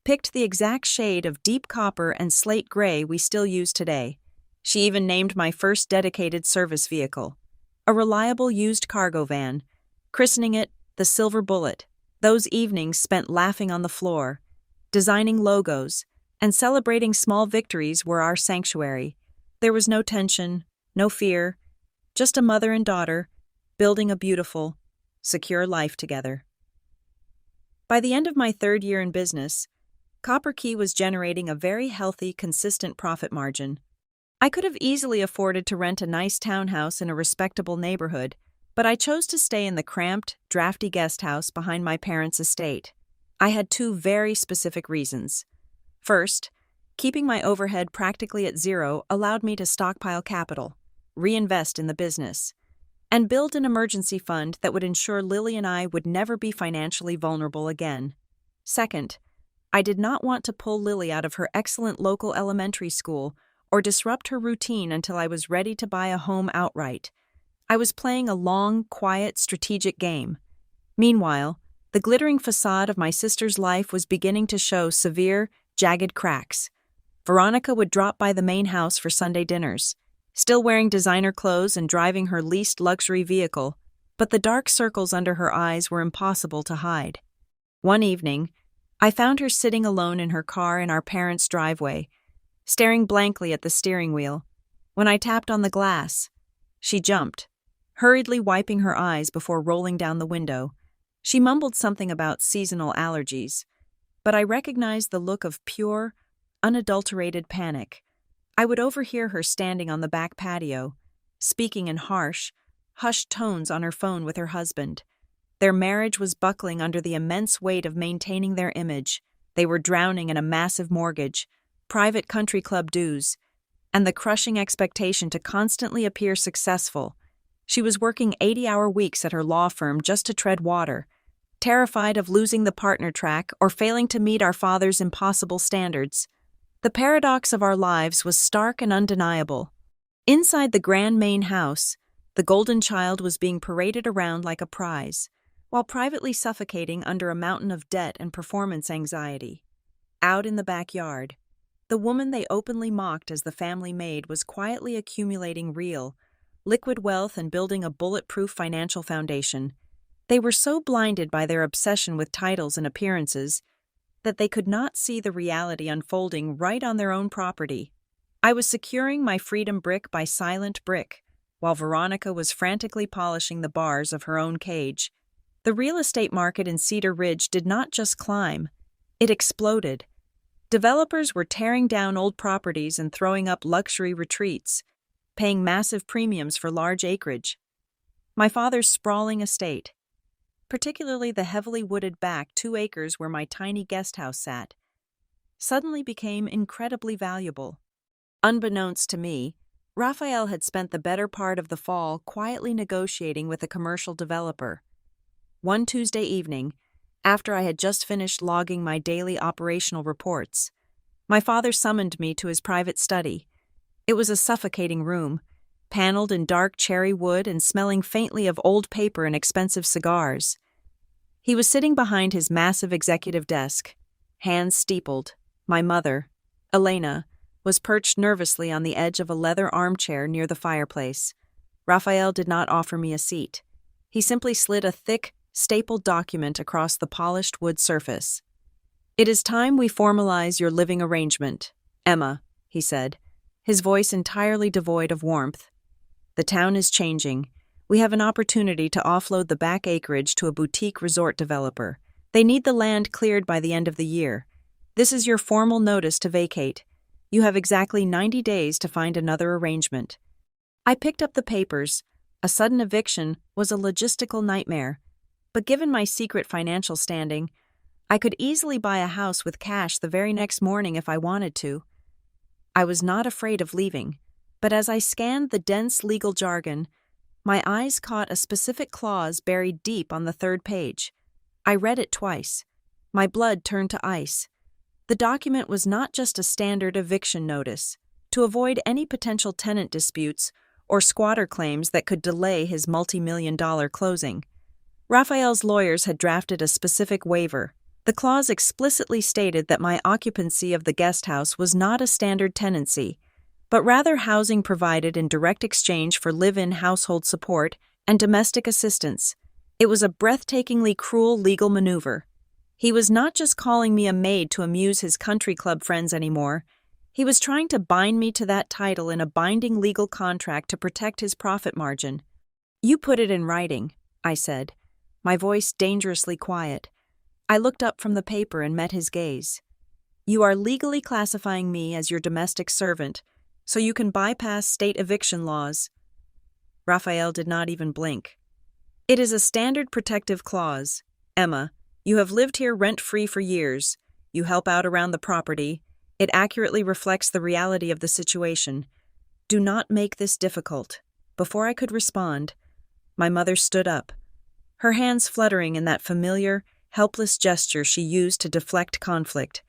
picked the exact shade of deep copper and slate gray we still use today. She even named my first dedicated service vehicle, a reliable used cargo van, christening it the Silver Bullet. Those evenings spent laughing on the floor, designing logos, and celebrating small victories were our sanctuary. There was no tension, no fear, just a mother and daughter building a beautiful, secure life together. By the end of my 3rd year in business, Copper Key was generating a very healthy, consistent profit margin. I could have easily afforded to rent a nice townhouse in a respectable neighborhood, but I chose to stay in the cramped, drafty guest house behind my parents' estate. I had 2 very specific reasons. First, keeping my overhead practically at zero allowed me to stockpile capital, reinvest in the business, and build an emergency fund that would ensure Lily and I would never be financially vulnerable again. Second, I did not want to pull Lily out of her excellent local elementary school or disrupt her routine until I was ready to buy a home outright. I was playing a long, quiet, strategic game. Meanwhile, the glittering facade of my sister's life was beginning to show severe, jagged cracks. Veronica would drop by the main house for Sunday dinners, still wearing designer clothes and driving her leased luxury vehicle, but the dark circles under her eyes were impossible to hide. One evening, I found her sitting alone in her car in our parents' driveway, staring blankly at the steering wheel. When I tapped on the glass, she jumped, hurriedly wiping her eyes before rolling down the window. She mumbled something about seasonal allergies, but I recognized the look of pure, unadulterated panic. I would overhear her standing on the back patio, speaking in harsh, hushed tones on her phone with her husband. Their marriage was buckling under the immense weight of maintaining their image. They were drowning in a massive mortgage, private country club dues, and the crushing expectation to constantly appear successful. She was working 80-hour weeks at her law firm just to tread water, terrified of losing the partner track or failing to meet our father's impossible standards. The paradox of our lives was stark and undeniable. Inside the grand main house, the golden child was being paraded around like a prize, while privately suffocating under a mountain of debt and performance anxiety. Out in the backyard, the woman they openly mocked as the family maid was quietly accumulating real, liquid wealth and building a bulletproof financial foundation. They were so blinded by their obsession with titles and appearances that they could not see the reality unfolding right on their own property. I was securing my freedom brick by silent brick, while Veronica was frantically polishing the bars of her own cage. The real estate market in Cedar Ridge did not just climb, it exploded. Developers were tearing down old properties and throwing up luxury retreats, paying massive premiums for large acreage. My father's sprawling estate, particularly the heavily wooded back 2 acres where my tiny guest house sat, suddenly became incredibly valuable. Unbeknownst to me, Raphael had spent the better part of the fall quietly negotiating with a commercial developer. One Tuesday evening, after I had just finished logging my daily operational reports, my father summoned me to his private study. It was a suffocating room, paneled in dark cherry wood and smelling faintly of old paper and expensive cigars. He was sitting behind his massive executive desk, hands steepled. My mother, Elena, was perched nervously on the edge of a leather armchair near the fireplace. Raphael did not offer me a seat. He simply slid a thick, stapled document across the polished wood surface. "It is time we formalize your living arrangement, Emma," he said, his voice entirely devoid of warmth. "The town is changing. We have an opportunity to offload the back acreage to a boutique resort developer. They need the land cleared by the end of the year. This is your formal notice to vacate. You have exactly 90 days to find another arrangement." I picked up the papers. A sudden eviction was a logistical nightmare, but given my secret financial standing, I could easily buy a house with cash the very next morning if I wanted to. I was not afraid of leaving, but as I scanned the dense legal jargon, my eyes caught a specific clause buried deep on the 3rd page. I read it twice. My blood turned to ice. The document was not just a standard eviction notice, to avoid any potential tenant disputes or squatter claims that could delay his multi-million-dollar closing. Raphael's lawyers had drafted a specific waiver. The clause explicitly stated that my occupancy of the guest house was not a standard tenancy, but rather housing provided in direct exchange for live-in household support and domestic assistance. It was a breathtakingly cruel legal maneuver. He was not just calling me a maid to amuse his country club friends anymore. He was trying to bind me to that title in a binding legal contract to protect his profit margin. "You put it in writing," I said, my voice dangerously quiet. I looked up from the paper and met his gaze. "You are legally classifying me as your domestic servant, so you can bypass state eviction laws." Raphael did not even blink. "It is a standard protective clause. Emma, you have lived here rent-free for years. You help out around the property. It accurately reflects the reality of the situation. Do not make this difficult." Before I could respond, my mother stood up, her hands fluttering in that familiar, helpless gesture she used to deflect conflict.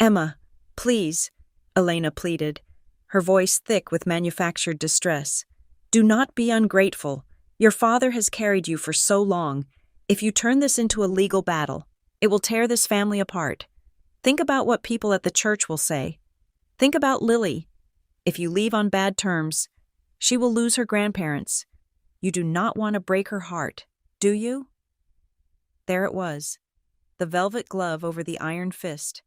"Emma, please," Elena pleaded, her voice thick with manufactured distress. "Do not be ungrateful. Your father has carried you for so long. If you turn this into a legal battle, it will tear this family apart. Think about what people at the church will say. Think about Lily. If you leave on bad terms, she will lose her grandparents. You do not want to break her heart, do you?" There it was, the velvet glove over the iron fist.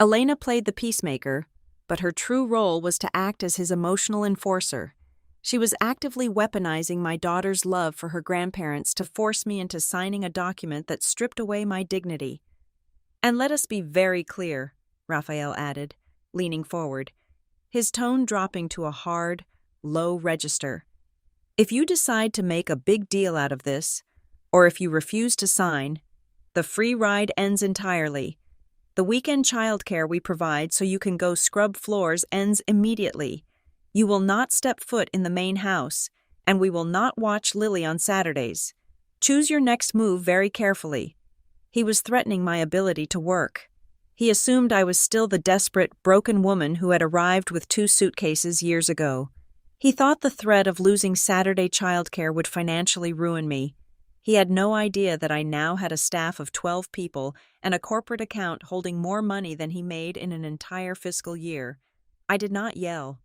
Elena played the peacemaker, but her true role was to act as his emotional enforcer. She was actively weaponizing my daughter's love for her grandparents to force me into signing a document that stripped away my dignity. "And let us be very clear," Raphael added, leaning forward, his tone dropping to a hard, low register. "If you decide to make a big deal out of this, or if you refuse to sign, the free ride ends entirely. The weekend childcare we provide so you can go scrub floors ends immediately. You will not step foot in the main house, and we will not watch Lily on Saturdays. Choose your next move very carefully." He was threatening my ability to work. He assumed I was still the desperate, broken woman who had arrived with 2 suitcases years ago. He thought the threat of losing Saturday childcare would financially ruin me. He had no idea that I now had a staff of 12 people and a corporate account holding more money than he made in an entire fiscal year. I did not yell.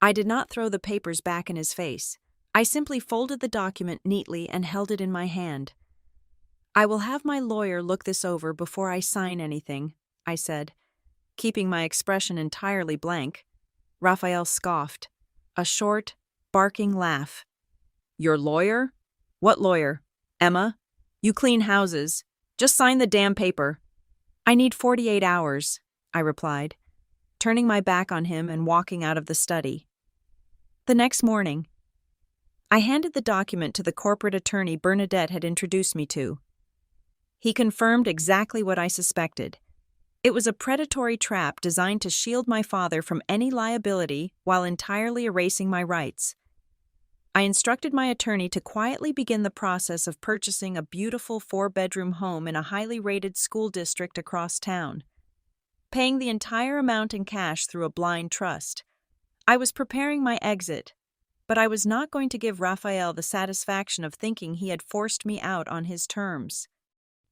I did not throw the papers back in his face. I simply folded the document neatly and held it in my hand. "I will have my lawyer look this over before I sign anything," I said, keeping my expression entirely blank. Raphael scoffed, a short, barking laugh. "Your lawyer? What lawyer? Emma? You clean houses. Just sign the damn paper." "I need 48 hours," I replied, turning my back on him and walking out of the study. The next morning, I handed the document to the corporate attorney Bernadette had introduced me to. He confirmed exactly what I suspected. It was a predatory trap designed to shield my father from any liability while entirely erasing my rights. I instructed my attorney to quietly begin the process of purchasing a beautiful 4-bedroom home in a highly rated school district across town, paying the entire amount in cash through a blind trust. I was preparing my exit, but I was not going to give Raphael the satisfaction of thinking he had forced me out on his terms.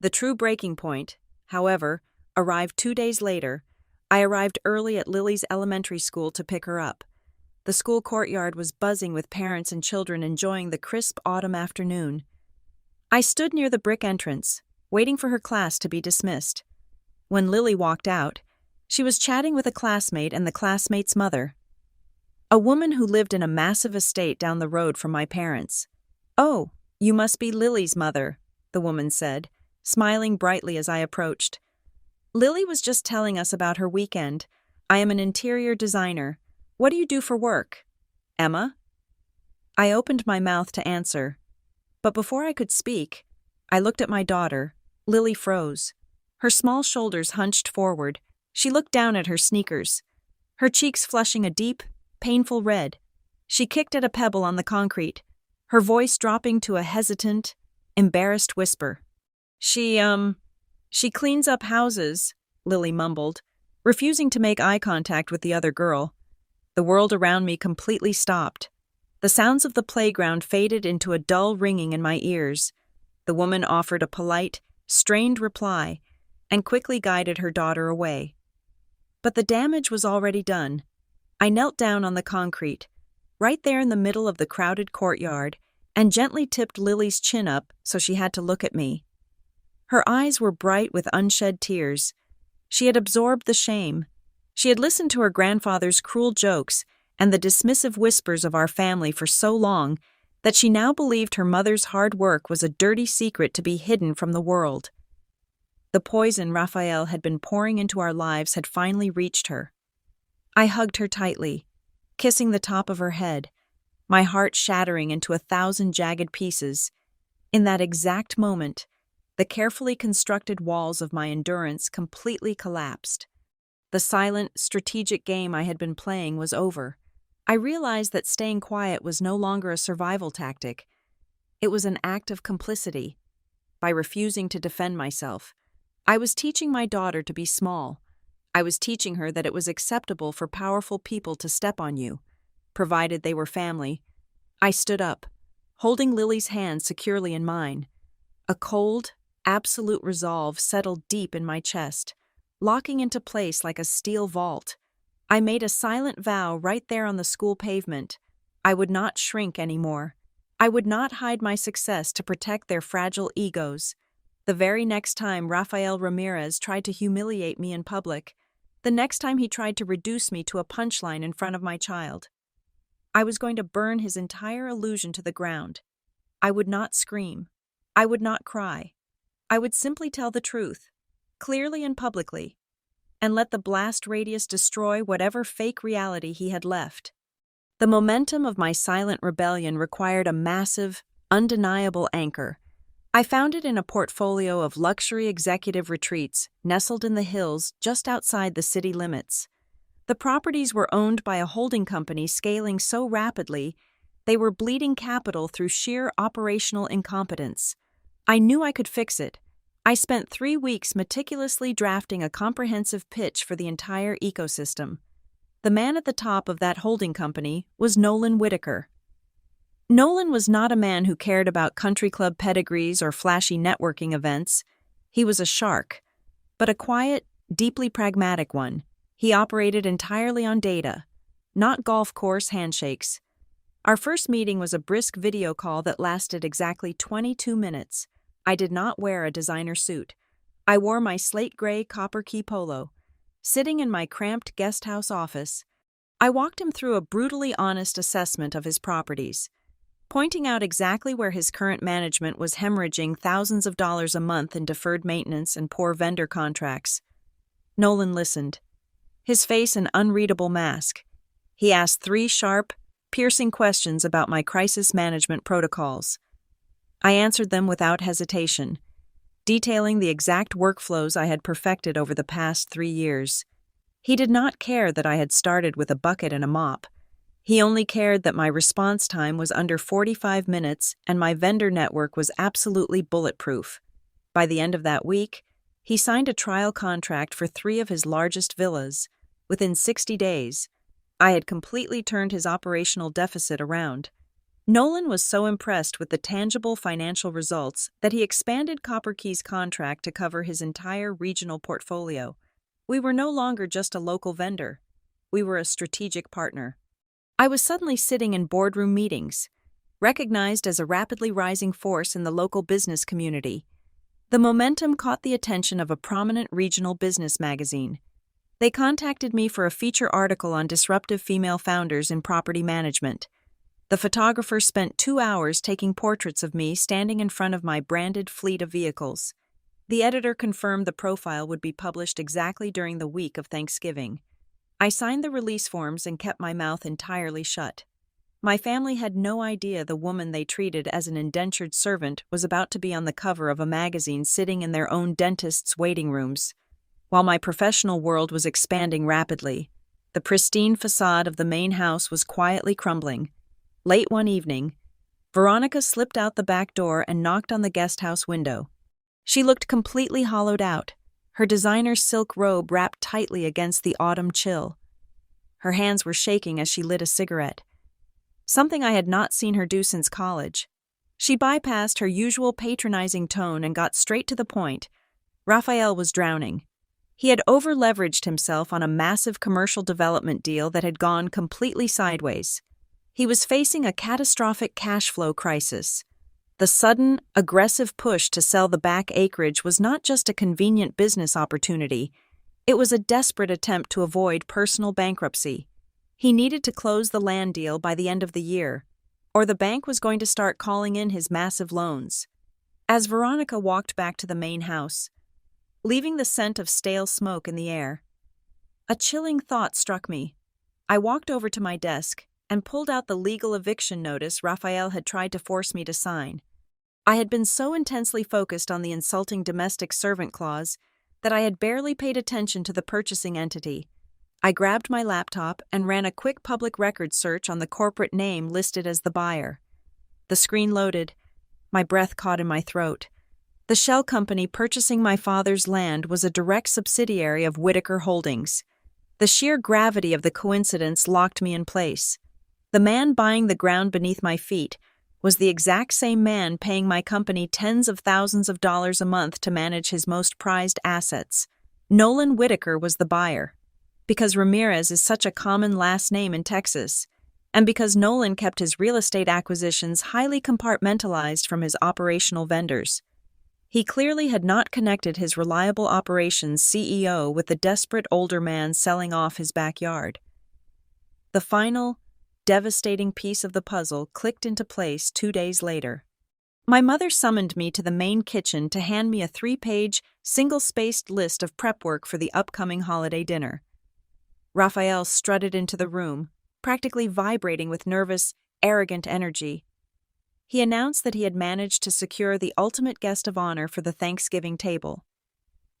The true breaking point, however, arrived 2 days later. I arrived early at Lily's elementary school to pick her up. The school courtyard was buzzing with parents and children enjoying the crisp autumn afternoon. I stood near the brick entrance, waiting for her class to be dismissed. When Lily walked out, she was chatting with a classmate and the classmate's mother, a woman who lived in a massive estate down the road from my parents. "Oh, you must be Lily's mother," the woman said, smiling brightly as I approached. "Lily was just telling us about her weekend. I am an interior designer. What do you do for work, Emma?" I opened my mouth to answer, but before I could speak, I looked at my daughter. Lily froze. Her small shoulders hunched forward. She looked down at her sneakers, her cheeks flushing a deep, painful red. She kicked at a pebble on the concrete, her voice dropping to a hesitant, embarrassed whisper. She cleans up houses," Lily mumbled, refusing to make eye contact with the other girl. The world around me completely stopped. The sounds of the playground faded into a dull ringing in my ears. The woman offered a polite, strained reply and quickly guided her daughter away. But the damage was already done. I knelt down on the concrete, right there in the middle of the crowded courtyard, and gently tipped Lily's chin up so she had to look at me. Her eyes were bright with unshed tears. She had absorbed the shame. She had listened to her grandfather's cruel jokes and the dismissive whispers of our family for so long that she now believed her mother's hard work was a dirty secret to be hidden from the world. The poison Raphael had been pouring into our lives had finally reached her. I hugged her tightly, kissing the top of her head, my heart shattering into 1,000 jagged pieces. In that exact moment, the carefully constructed walls of my endurance completely collapsed. The silent, strategic game I had been playing was over. I realized that staying quiet was no longer a survival tactic. It was an act of complicity. By refusing to defend myself, I was teaching my daughter to be small. I was teaching her that it was acceptable for powerful people to step on you, provided they were family. I stood up, holding Lily's hand securely in mine. A cold, absolute resolve settled deep in my chest, locking into place like a steel vault. I made a silent vow right there on the school pavement. I would not shrink anymore. I would not hide my success to protect their fragile egos. The very next time Rafael Ramirez tried to humiliate me in public, the next time he tried to reduce me to a punchline in front of my child, I was going to burn his entire illusion to the ground. I would not scream. I would not cry. I would simply tell the truth, clearly and publicly, and let the blast radius destroy whatever fake reality he had left. The momentum of my silent rebellion required a massive, undeniable anchor. I found it in a portfolio of luxury executive retreats nestled in the hills just outside the city limits. The properties were owned by a holding company scaling so rapidly they were bleeding capital through sheer operational incompetence. I knew I could fix it. I spent 3 weeks meticulously drafting a comprehensive pitch for the entire ecosystem. The man at the top of that holding company was Nolan Whitaker. Nolan was not a man who cared about country club pedigrees or flashy networking events. He was a shark, but a quiet, deeply pragmatic one. He operated entirely on data, not golf course handshakes. Our first meeting was a brisk video call that lasted exactly 22 minutes. I did not wear a designer suit. I wore my slate gray copper key polo. Sitting in my cramped guest house office, I walked him through a brutally honest assessment of his properties, pointing out exactly where his current management was hemorrhaging thousands of dollars a month in deferred maintenance and poor vendor contracts. Nolan listened, his face an unreadable mask. He asked 3 sharp, piercing questions about my crisis management protocols. I answered them without hesitation, detailing the exact workflows I had perfected over the past 3 years. He did not care that I had started with a bucket and a mop. He only cared that my response time was under 45 minutes and my vendor network was absolutely bulletproof. By the end of that week, he signed a trial contract for 3 of his largest villas. Within 60 days, I had completely turned his operational deficit around. Nolan was so impressed with the tangible financial results that he expanded Copper Key's contract to cover his entire regional portfolio. We were no longer just a local vendor. We were a strategic partner. I was suddenly sitting in boardroom meetings, recognized as a rapidly rising force in the local business community. The momentum caught the attention of a prominent regional business magazine. They contacted me for a feature article on disruptive female founders in property management. The photographer spent 2 hours taking portraits of me standing in front of my branded fleet of vehicles. The editor confirmed the profile would be published exactly during the week of Thanksgiving. I signed the release forms and kept my mouth entirely shut. My family had no idea the woman they treated as an indentured servant was about to be on the cover of a magazine sitting in their own dentist's waiting rooms. While my professional world was expanding rapidly, the pristine facade of the main house was quietly crumbling. Late one evening, Veronica slipped out the back door and knocked on the guest house window. She looked completely hollowed out, her designer silk robe wrapped tightly against the autumn chill. Her hands were shaking as she lit a cigarette, something I had not seen her do since college. She bypassed her usual patronizing tone and got straight to the point. Raphael was drowning. He had over-leveraged himself on a massive commercial development deal that had gone completely sideways. He was facing a catastrophic cash flow crisis. The sudden, aggressive push to sell the back acreage was not just a convenient business opportunity, it was a desperate attempt to avoid personal bankruptcy. He needed to close the land deal by the end of the year, or the bank was going to start calling in his massive loans. As Veronica walked back to the main house, leaving the scent of stale smoke in the air, a chilling thought struck me. I walked over to my desk and pulled out the legal eviction notice Raphael had tried to force me to sign. I had been so intensely focused on the insulting domestic servant clause that I had barely paid attention to the purchasing entity. I grabbed my laptop and ran a quick public record search on the corporate name listed as the buyer. The screen loaded. My breath caught in my throat. The shell company purchasing my father's land was a direct subsidiary of Whitaker Holdings. The sheer gravity of the coincidence locked me in place. The man buying the ground beneath my feet was the exact same man paying my company tens of thousands of dollars a month to manage his most prized assets. Nolan Whitaker was the buyer. Because Ramirez is such a common last name in Texas, and because Nolan kept his real estate acquisitions highly compartmentalized from his operational vendors. He clearly had not connected his reliable operations CEO with the desperate older man selling off his backyard. The final, devastating piece of the puzzle clicked into place 2 days later. My mother summoned me to the main kitchen to hand me a 3-page, single-spaced list of prep work for the upcoming holiday dinner. Raphael strutted into the room, practically vibrating with nervous, arrogant energy. He announced that he had managed to secure the ultimate guest of honor for the Thanksgiving table.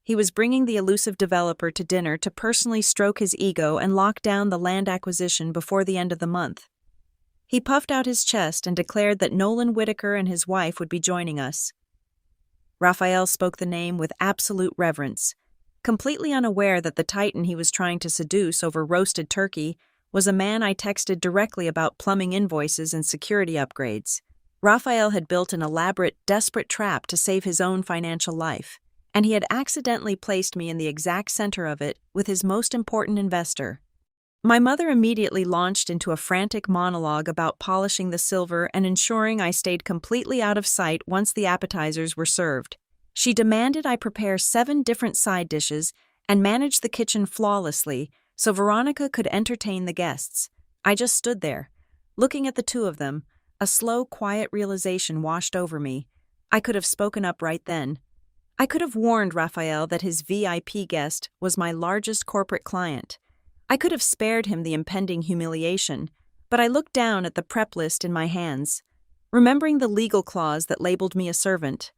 He was bringing the elusive developer to dinner to personally stroke his ego and lock down the land acquisition before the end of the month. He puffed out his chest and declared that Nolan Whitaker and his wife would be joining us. Raphael spoke the name with absolute reverence, completely unaware that the titan he was trying to seduce over roasted turkey was a man I texted directly about plumbing invoices and security upgrades. Raphael had built an elaborate, desperate trap to save his own financial life, and he had accidentally placed me in the exact center of it with his most important investor. My mother immediately launched into a frantic monologue about polishing the silver and ensuring I stayed completely out of sight once the appetizers were served. She demanded I prepare 7 different side dishes and manage the kitchen flawlessly so Veronica could entertain the guests. I just stood there, looking at the two of them. A slow, quiet realization washed over me. I could have spoken up right then. I could have warned Raphael that his VIP guest was my largest corporate client. I could have spared him the impending humiliation, but I looked down at the prep list in my hands. Remembering the legal clause that labeled me a servant,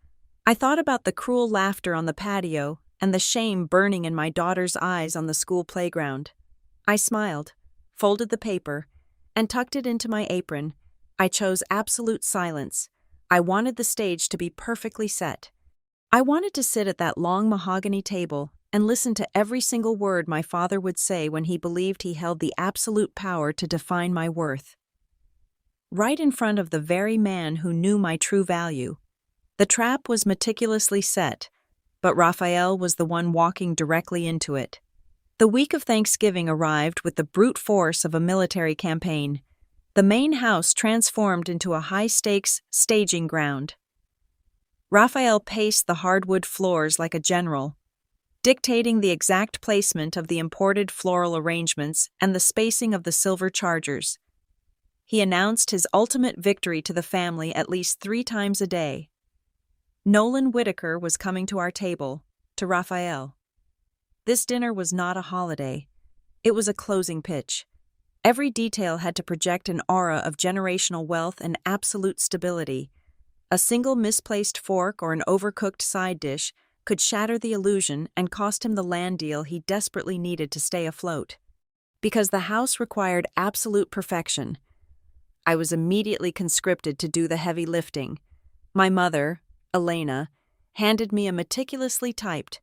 I thought about the cruel laughter on the patio and the shame burning in my daughter's eyes on the school playground. I smiled, folded the paper, and tucked it into my apron. I chose absolute silence. I wanted the stage to be perfectly set. I wanted to sit at that long mahogany table and listen to every single word my father would say when he believed he held the absolute power to define my worth. Right in front of the very man who knew my true value. The trap was meticulously set, but Raphael was the one walking directly into it. The week of Thanksgiving arrived with the brute force of a military campaign. The main house transformed into a high-stakes staging ground. Raphael paced the hardwood floors like a general, dictating the exact placement of the imported floral arrangements and the spacing of the silver chargers. He announced his ultimate victory to the family at least 3 times a day. Nolan Whitaker was coming to our table, to Raphael. This dinner was not a holiday. It was a closing pitch. Every detail had to project an aura of generational wealth and absolute stability. A single misplaced fork or an overcooked side dish could shatter the illusion and cost him the land deal he desperately needed to stay afloat. Because the house required absolute perfection, I was immediately conscripted to do the heavy lifting. My mother, Elena, handed me a meticulously typed,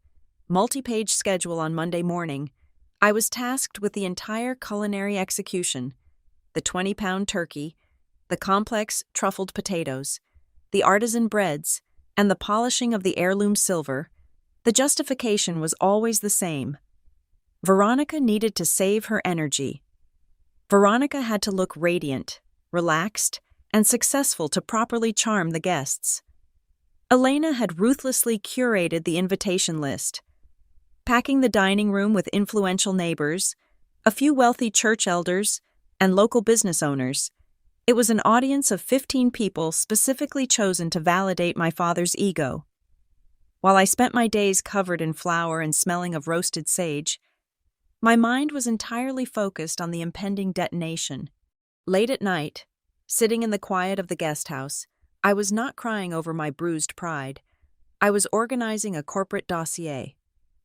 multi-page schedule on Monday morning. I was tasked with the entire culinary execution: the 20-pound turkey, the complex truffled potatoes, the artisan breads, and the polishing of the heirloom silver. The justification was always the same. Veronica needed to save her energy. Veronica had to look radiant, relaxed, and successful to properly charm the guests. Elena had ruthlessly curated the invitation list, packing the dining room with influential neighbors, a few wealthy church elders, and local business owners. It was an audience of 15 people specifically chosen to validate my father's ego. While I spent my days covered in flour and smelling of roasted sage, my mind was entirely focused on the impending detonation. Late at night, sitting in the quiet of the guest house, I was not crying over my bruised pride. I was organizing a corporate dossier.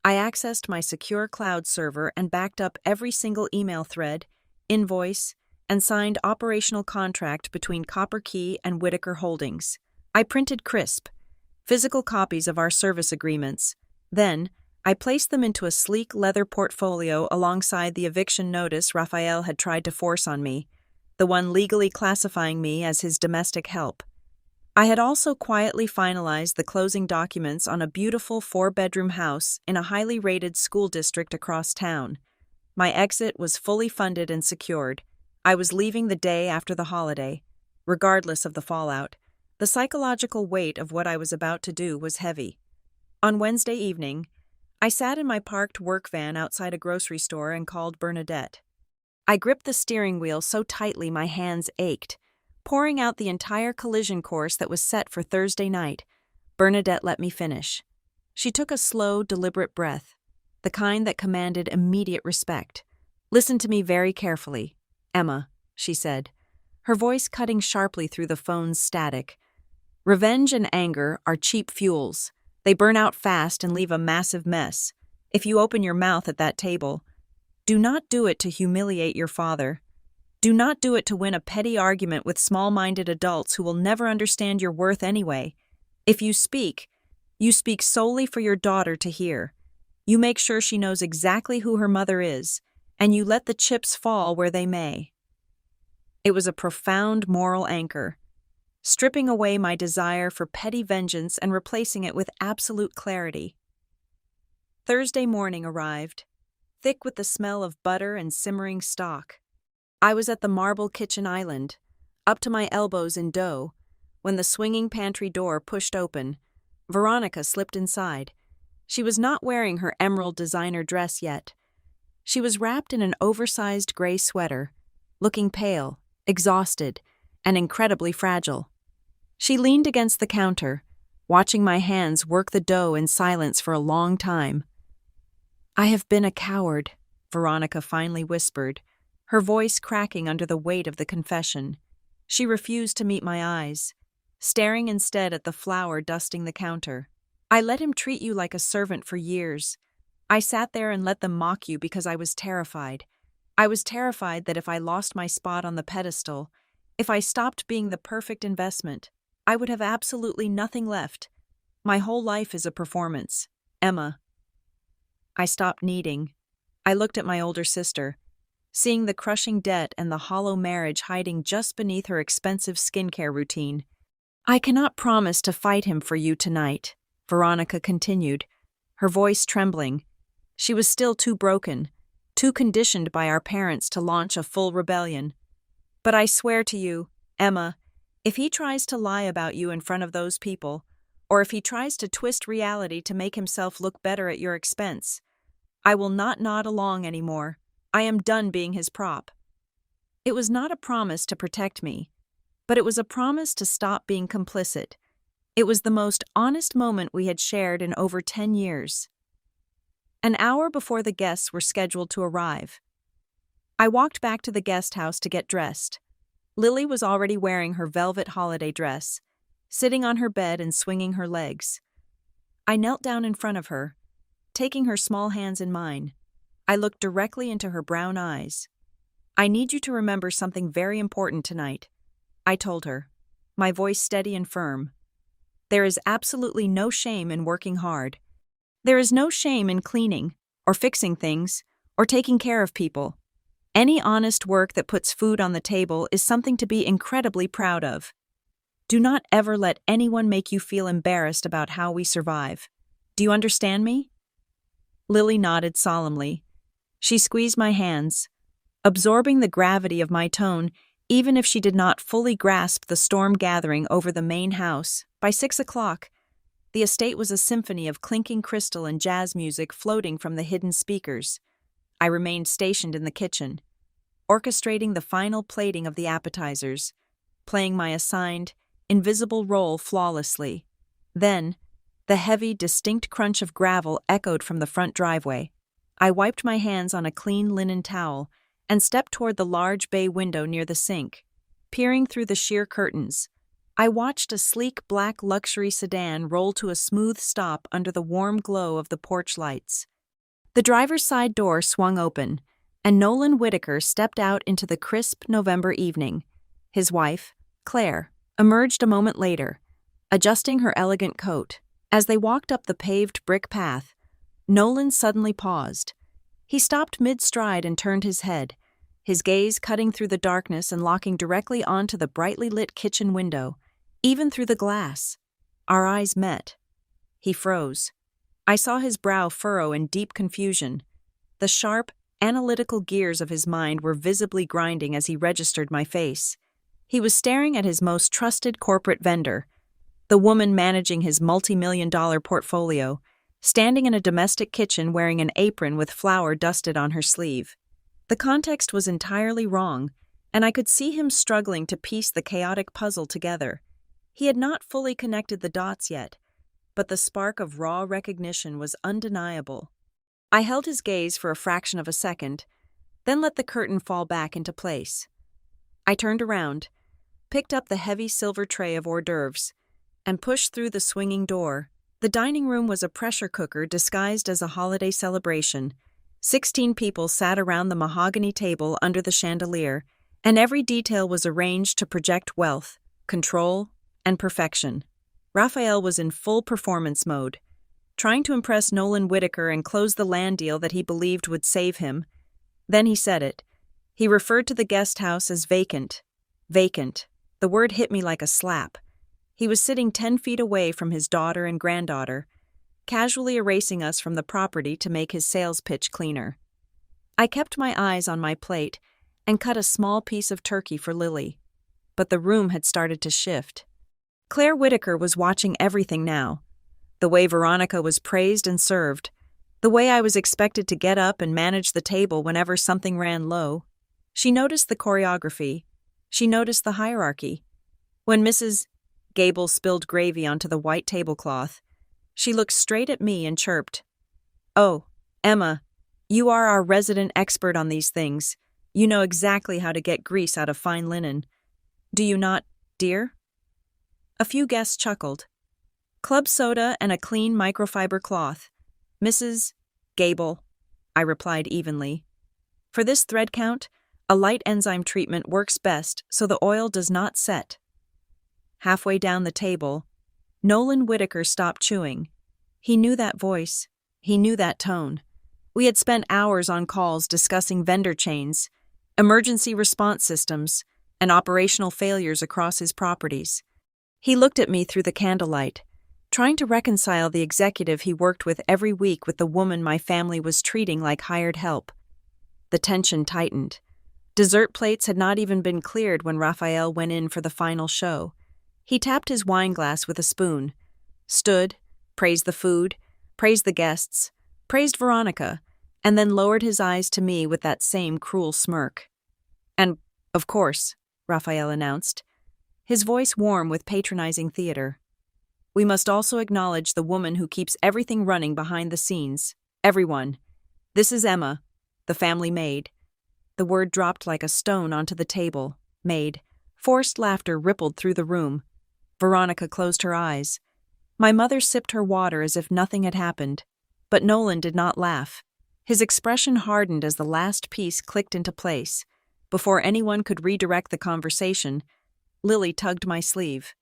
I accessed my secure cloud server and backed up every single email thread, invoice, and signed operational contract between Copper Key and Whitaker Holdings. I printed crisp, physical copies of our service agreements. Then, I placed them into a sleek leather portfolio alongside the eviction notice Raphael had tried to force on me, the one legally classifying me as his domestic help. I had also quietly finalized the closing documents on a beautiful 4-bedroom house in a highly rated school district across town. My exit was fully funded and secured. I was leaving the day after the holiday. Regardless of the fallout, the psychological weight of what I was about to do was heavy. On Wednesday evening, I sat in my parked work van outside a grocery store and called Bernadette. I gripped the steering wheel so tightly my hands ached, pouring out the entire collision course that was set for Thursday night. Bernadette let me finish. She took a slow, deliberate breath, the kind that commanded immediate respect. "Listen to me very carefully, Emma," she said, her voice cutting sharply through the phone's static. "Revenge and anger are cheap fuels. They burn out fast and leave a massive mess. If you open your mouth at that table, do not do it to humiliate your father. Do not do it to win a petty argument with small-minded adults who will never understand your worth anyway. If you speak solely for your daughter to hear. You make sure she knows exactly who her mother is, and you let the chips fall where they may." It was a profound moral anchor, stripping away my desire for petty vengeance and replacing it with absolute clarity. Thursday morning arrived, thick with the smell of butter and simmering stock. I was at the marble kitchen island, up to my elbows in dough, when the swinging pantry door pushed open. Veronica slipped inside. She was not wearing her emerald designer dress yet. She was wrapped in an oversized gray sweater, looking pale, exhausted, and incredibly fragile. She leaned against the counter, watching my hands work the dough in silence for a long time. "I have been a coward," Veronica finally whispered, her voice cracking under the weight of the confession. She refused to meet my eyes, staring instead at the flour dusting the counter. I let him treat you like a servant for years. I sat there and let them mock you because I was terrified. I was terrified that if I lost my spot on the pedestal, if I stopped being the perfect investment, I would have absolutely nothing left. My whole life is a performance. Emma. I stopped kneading. I looked at my older sister, seeing the crushing debt and the hollow marriage hiding just beneath her expensive skincare routine. I cannot promise to fight him for you tonight, Veronica continued, her voice trembling. She was still too broken, too conditioned by our parents to launch a full rebellion. But I swear to you, Emma, if he tries to lie about you in front of those people, or if he tries to twist reality to make himself look better at your expense, I will not nod along anymore. I am done being his prop. It was not a promise to protect me, but it was a promise to stop being complicit. It was the most honest moment we had shared in over 10 years. An hour before the guests were scheduled to arrive, I walked back to the guest house to get dressed. Lily was already wearing her velvet holiday dress, sitting on her bed and swinging her legs. I knelt down in front of her, taking her small hands in mine. I looked directly into her brown eyes. I need you to remember something very important tonight, I told her, my voice steady and firm. There is absolutely no shame in working hard. There is no shame in cleaning, or fixing things, or taking care of people. Any honest work that puts food on the table is something to be incredibly proud of. Do not ever let anyone make you feel embarrassed about how we survive. Do you understand me? Lily nodded solemnly. She squeezed my hands, absorbing the gravity of my tone, even if she did not fully grasp the storm gathering over the main house. By 6 o'clock, the estate was a symphony of clinking crystal and jazz music floating from the hidden speakers. I remained stationed in the kitchen, orchestrating the final plating of the appetizers, playing my assigned, invisible role flawlessly. Then, the heavy, distinct crunch of gravel echoed from the front driveway. I wiped my hands on a clean linen towel and stepped toward the large bay window near the sink. Peering through the sheer curtains, I watched a sleek black luxury sedan roll to a smooth stop under the warm glow of the porch lights. The driver's side door swung open, and Nolan Whitaker stepped out into the crisp November evening. His wife, Claire, emerged a moment later, adjusting her elegant coat. As they walked up the paved brick path, Nolan suddenly paused. He stopped mid-stride and turned his head, his gaze cutting through the darkness and locking directly onto the brightly lit kitchen window, even through the glass. Our eyes met. He froze. I saw his brow furrow in deep confusion. The sharp, analytical gears of his mind were visibly grinding as he registered my face. He was staring at his most trusted corporate vendor, the woman managing his multi-million-dollar portfolio, standing in a domestic kitchen wearing an apron with flour dusted on her sleeve. The context was entirely wrong, and I could see him struggling to piece the chaotic puzzle together. He had not fully connected the dots yet, but the spark of raw recognition was undeniable. I held his gaze for a fraction of a second, then let the curtain fall back into place. I turned around, picked up the heavy silver tray of hors d'oeuvres, and pushed through the swinging door. The dining room was a pressure cooker disguised as a holiday celebration. 16 people sat around the mahogany table under the chandelier, and every detail was arranged to project wealth, control, and perfection. Raphael was in full performance mode, trying to impress Nolan Whitaker and close the land deal that he believed would save him. Then he said it. He referred to the guest house as vacant. Vacant. The word hit me like a slap. He was sitting 10 feet away from his daughter and granddaughter, casually erasing us from the property to make his sales pitch cleaner. I kept my eyes on my plate and cut a small piece of turkey for Lily, but the room had started to shift. Claire Whitaker was watching everything now. The way Veronica was praised and served, the way I was expected to get up and manage the table whenever something ran low. She noticed the choreography. She noticed the hierarchy. When Mrs. Gable spilled gravy onto the white tablecloth, she looked straight at me and chirped, "Oh, Emma, You are our resident expert on these things. You know exactly how to get grease out of fine linen. Do you not, dear? A few guests chuckled. Club soda and a clean microfiber cloth. Mrs. Gable, I replied evenly. For this thread count, a light enzyme treatment works best so the oil does not set. Halfway down the table, Nolan Whitaker stopped chewing. He knew that voice. He knew that tone. We had spent hours on calls discussing vendor chains, emergency response systems, and operational failures across his properties. He looked at me through the candlelight, trying to reconcile the executive he worked with every week with the woman my family was treating like hired help. The tension tightened. Dessert plates had not even been cleared when Raphael went in for the final show. He tapped his wine glass with a spoon, stood, praised the food, praised the guests, praised Veronica, and then lowered his eyes to me with that same cruel smirk. And, of course, Raphael announced, his voice warm with patronizing theater. We must also acknowledge the woman who keeps everything running behind the scenes. Everyone. This is Emma, the family maid. The word dropped like a stone onto the table. Maid. Forced laughter rippled through the room. Veronica closed her eyes. My mother sipped her water as if nothing had happened. But Nolan did not laugh. His expression hardened as the last piece clicked into place. Before anyone could redirect the conversation, Lily tugged my sleeve.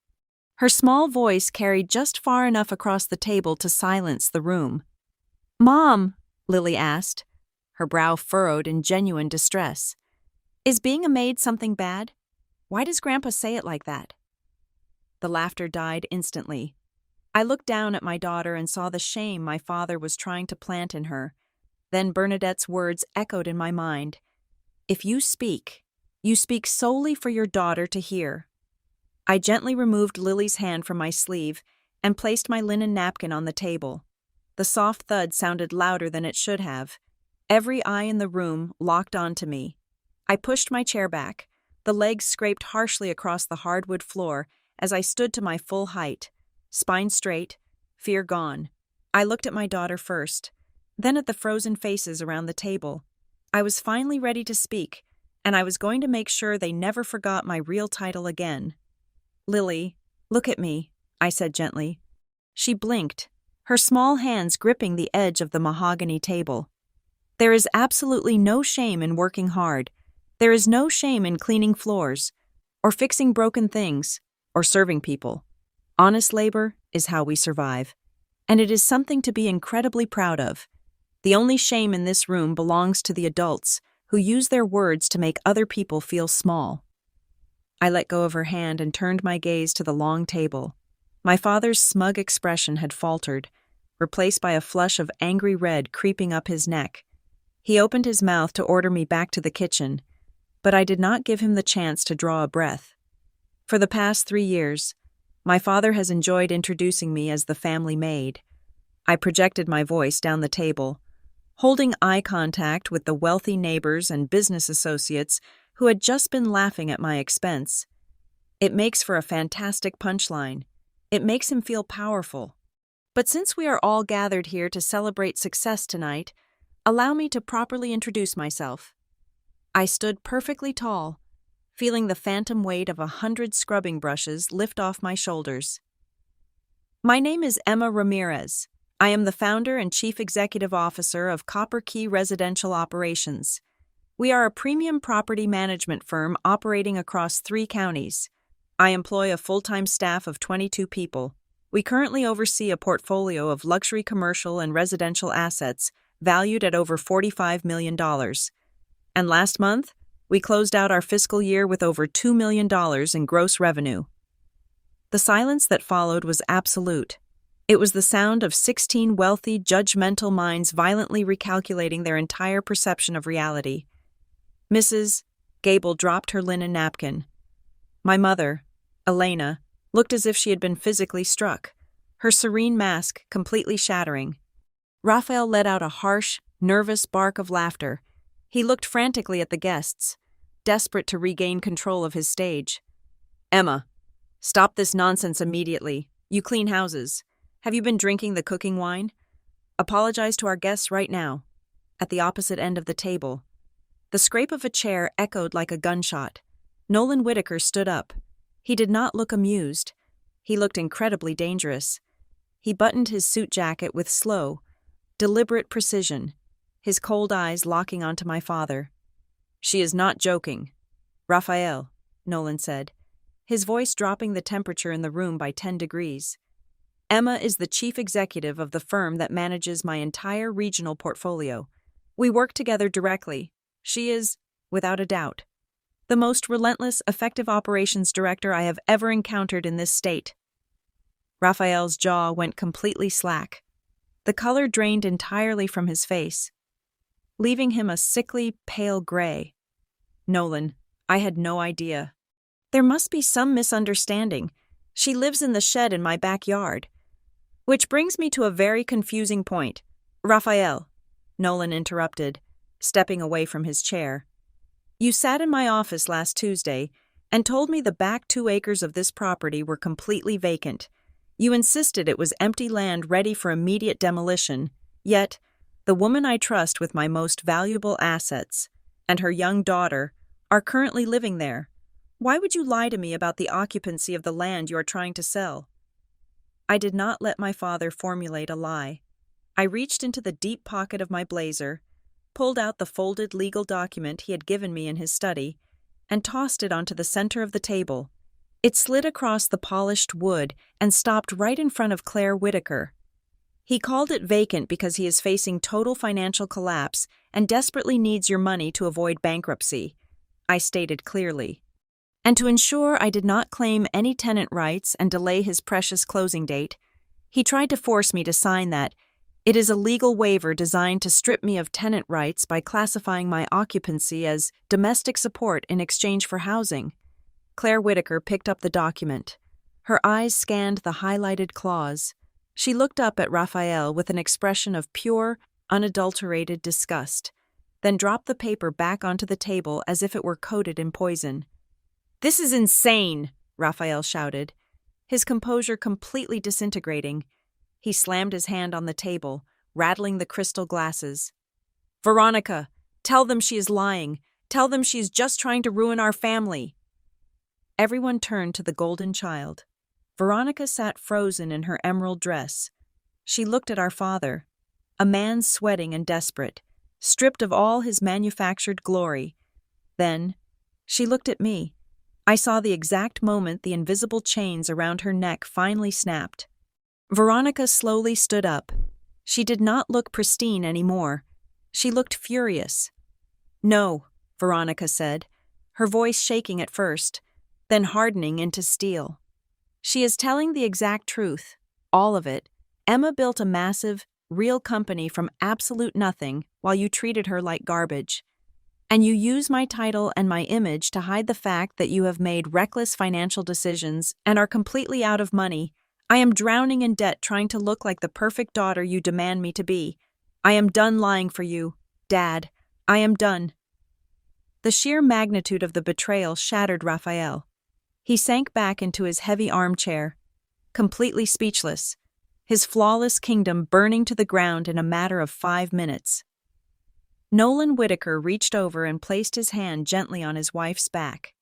Her small voice carried just far enough across the table to silence the room. "Mom," Lily asked, her brow furrowed in genuine distress. "Is being a maid something bad? Why does Grandpa say it like that?" The laughter died instantly. I looked down at my daughter and saw the shame my father was trying to plant in her. Then Bernadette's words echoed in my mind. "If you speak solely for your daughter to hear." I gently removed Lily's hand from my sleeve and placed my linen napkin on the table. The soft thud sounded louder than it should have. Every eye in the room locked onto me. I pushed my chair back. The legs scraped harshly across the hardwood floor as I stood to my full height, spine straight, fear gone. I looked at my daughter first, then at the frozen faces around the table. I was finally ready to speak, and I was going to make sure they never forgot my real title again. "Lily, look at me," I said gently. She blinked, her small hands gripping the edge of the mahogany table. "There is absolutely no shame in working hard. There is no shame in cleaning floors, or fixing broken things, or serving people. Honest labor is how we survive, and it is something to be incredibly proud of. The only shame in this room belongs to the adults who use their words to make other people feel small." I let go of her hand and turned my gaze to the long table. My father's smug expression had faltered, replaced by a flush of angry red creeping up his neck. He opened his mouth to order me back to the kitchen, but I did not give him the chance to draw a breath. For the past 3 years, my father has enjoyed introducing me as the family maid. I projected my voice down the table, holding eye contact with the wealthy neighbors and business associates who had just been laughing at my expense. It makes for a fantastic punchline. It makes him feel powerful. But since we are all gathered here to celebrate success tonight, allow me to properly introduce myself. I stood perfectly tall, feeling the phantom weight of 100 scrubbing brushes lift off my shoulders. My name is Emma Ramirez. I am the founder and chief executive officer of Copper Key Residential Operations. We are a premium property management firm operating across 3 counties. I employ a full-time staff of 22 people. We currently oversee a portfolio of luxury commercial and residential assets valued at over $45 million. And last month, we closed out our fiscal year with over $2 million in gross revenue. The silence that followed was absolute. It was the sound of 16 wealthy, judgmental minds violently recalculating their entire perception of reality. Mrs. Gable dropped her linen napkin. My mother, Elena, looked as if she had been physically struck, her serene mask completely shattering. Raphael let out a harsh, nervous bark of laughter. He looked frantically at the guests, desperate to regain control of his stage. "Emma, stop this nonsense immediately. You clean houses. Have you been drinking the cooking wine? Apologize to our guests right now." at the opposite end of the table. The scrape of a chair echoed like a gunshot. Nolan Whitaker stood up. He did not look amused. He looked incredibly dangerous. He buttoned his suit jacket with slow, deliberate precision, his cold eyes locking onto my father. "She is not joking." "Raphael," Nolan said, his voice dropping the temperature in the room by 10 degrees. "Emma is the chief executive of the firm that manages my entire regional portfolio. We work together directly. She is, without a doubt, the most relentless, effective operations director I have ever encountered in this state." Raphael's jaw went completely slack. The color drained entirely from his face, leaving him a sickly, pale gray. "Nolan, I had no idea." "There must be some misunderstanding. She lives in the shed in my backyard." "Which brings me to a very confusing point. Raphael," Nolan interrupted, stepping away from his chair. "You sat in my office last Tuesday and told me the back 2 acres of this property were completely vacant. You insisted it was empty land ready for immediate demolition, yet the woman I trust with my most valuable assets and her young daughter are currently living there. Why would you lie to me about the occupancy of the land you are trying to sell?" I did not let my father formulate a lie. I reached into the deep pocket of my blazer, pulled out the folded legal document he had given me in his study, and tossed it onto the center of the table. It slid across the polished wood and stopped right in front of Claire Whitaker. "He called it vacant because he is facing total financial collapse and desperately needs your money to avoid bankruptcy," I stated clearly. "And to ensure I did not claim any tenant rights and delay his precious closing date, he tried to force me to sign that. It is a legal waiver designed to strip me of tenant rights by classifying my occupancy as domestic support in exchange for housing." Claire Whitaker picked up the document. Her eyes scanned the highlighted clause. She looked up at Raphael with an expression of pure, unadulterated disgust, then dropped the paper back onto the table as if it were coated in poison. "This is insane!" Raphael shouted, his composure completely disintegrating. He slammed his hand on the table, rattling the crystal glasses. "Veronica, tell them she is lying. Tell them she is just trying to ruin our family." Everyone turned to the golden child. Veronica sat frozen in her emerald dress. She looked at our father, a man sweating and desperate, stripped of all his manufactured glory. Then she looked at me. I saw the exact moment the invisible chains around her neck finally snapped. Veronica slowly stood up. She did not look pristine anymore. She looked furious. "No," Veronica said, her voice shaking at first, then hardening into steel. "She is telling the exact truth, all of it. Emma built a massive, real company from absolute nothing while you treated her like garbage. And you use my title and my image to hide the fact that you have made reckless financial decisions and are completely out of money. I am drowning in debt trying to look like the perfect daughter you demand me to be. I am done lying for you, Dad. I am done." The sheer magnitude of the betrayal shattered Raphael. He sank back into his heavy armchair, completely speechless, his flawless kingdom burning to the ground in a matter of 5 minutes. Nolan Whitaker reached over and placed his hand gently on his wife's back.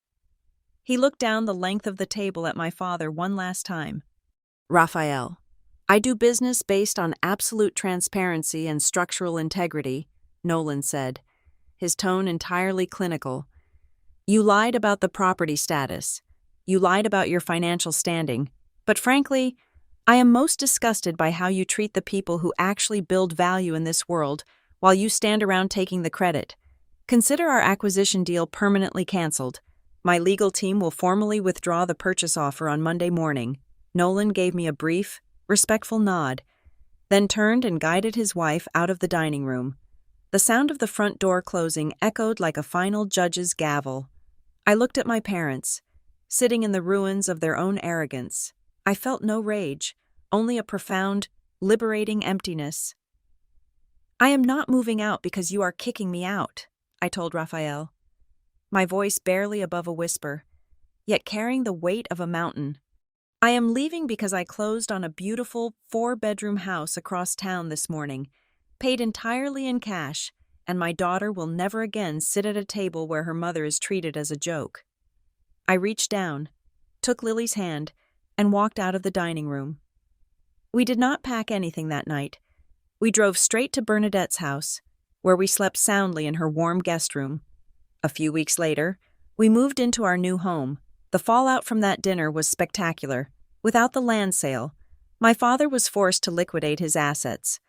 He looked down the length of the table at my father one last time. "Raphael, I do business based on absolute transparency and structural integrity," Nolan said, his tone entirely clinical. "You lied about the property status. You lied about your financial standing. But frankly, I am most disgusted by how you treat the people who actually build value in this world while you stand around taking the credit. Consider our acquisition deal permanently canceled. My legal team will formally withdraw the purchase offer on Monday morning." Nolan gave me a brief, respectful nod, then turned and guided his wife out of the dining room. The sound of the front door closing echoed like a final judge's gavel. I looked at my parents, sitting in the ruins of their own arrogance. I felt no rage, only a profound, liberating emptiness. "I am not moving out because you are kicking me out," I told Raphael, my voice barely above a whisper, yet carrying the weight of a mountain. "I am leaving because I closed on a beautiful 4-bedroom house across town this morning, paid entirely in cash, and my daughter will never again sit at a table where her mother is treated as a joke. I reached down, took Lily's hand, and walked out of the dining room. We did not pack anything that night. We drove straight to Bernadette's house, where we slept soundly in her warm guest room. A few weeks later, we moved into our new home. The fallout from that dinner was spectacular. Without the land sale, my father was forced to liquidate his assets,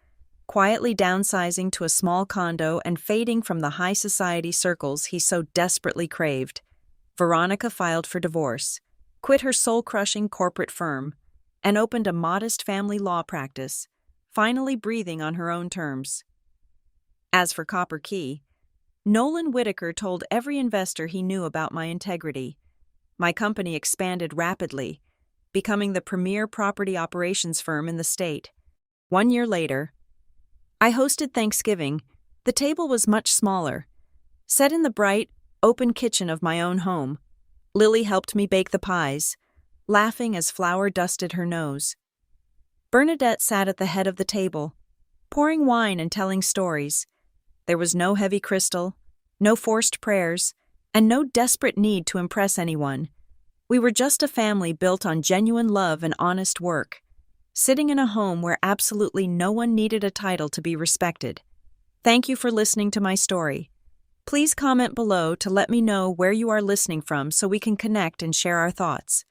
quietly downsizing to a small condo and fading from the high society circles he so desperately craved. Veronica filed for divorce, quit her soul-crushing corporate firm, and opened a modest family law practice, finally breathing on her own terms. As for Copper Key, Nolan Whitaker told every investor he knew about my integrity. My company expanded rapidly, becoming the premier property operations firm in the state. 1 year later, I hosted Thanksgiving. The table was much smaller. Set in the bright, open kitchen of my own home, Lily helped me bake the pies, laughing as flour dusted her nose. Bernadette sat at the head of the table, pouring wine and telling stories. There was no heavy crystal, no forced prayers, and no desperate need to impress anyone. We were just a family built on genuine love and honest work, sitting in a home where absolutely no one needed a title to be respected. Thank you for listening to my story. Please comment below to let me know where you are listening from so we can connect and share our thoughts.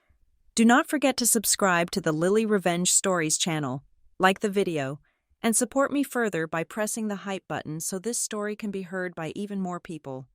Do not forget to subscribe to the Lily Revenge Stories channel, like the video, and support me further by pressing the hype button so this story can be heard by even more people.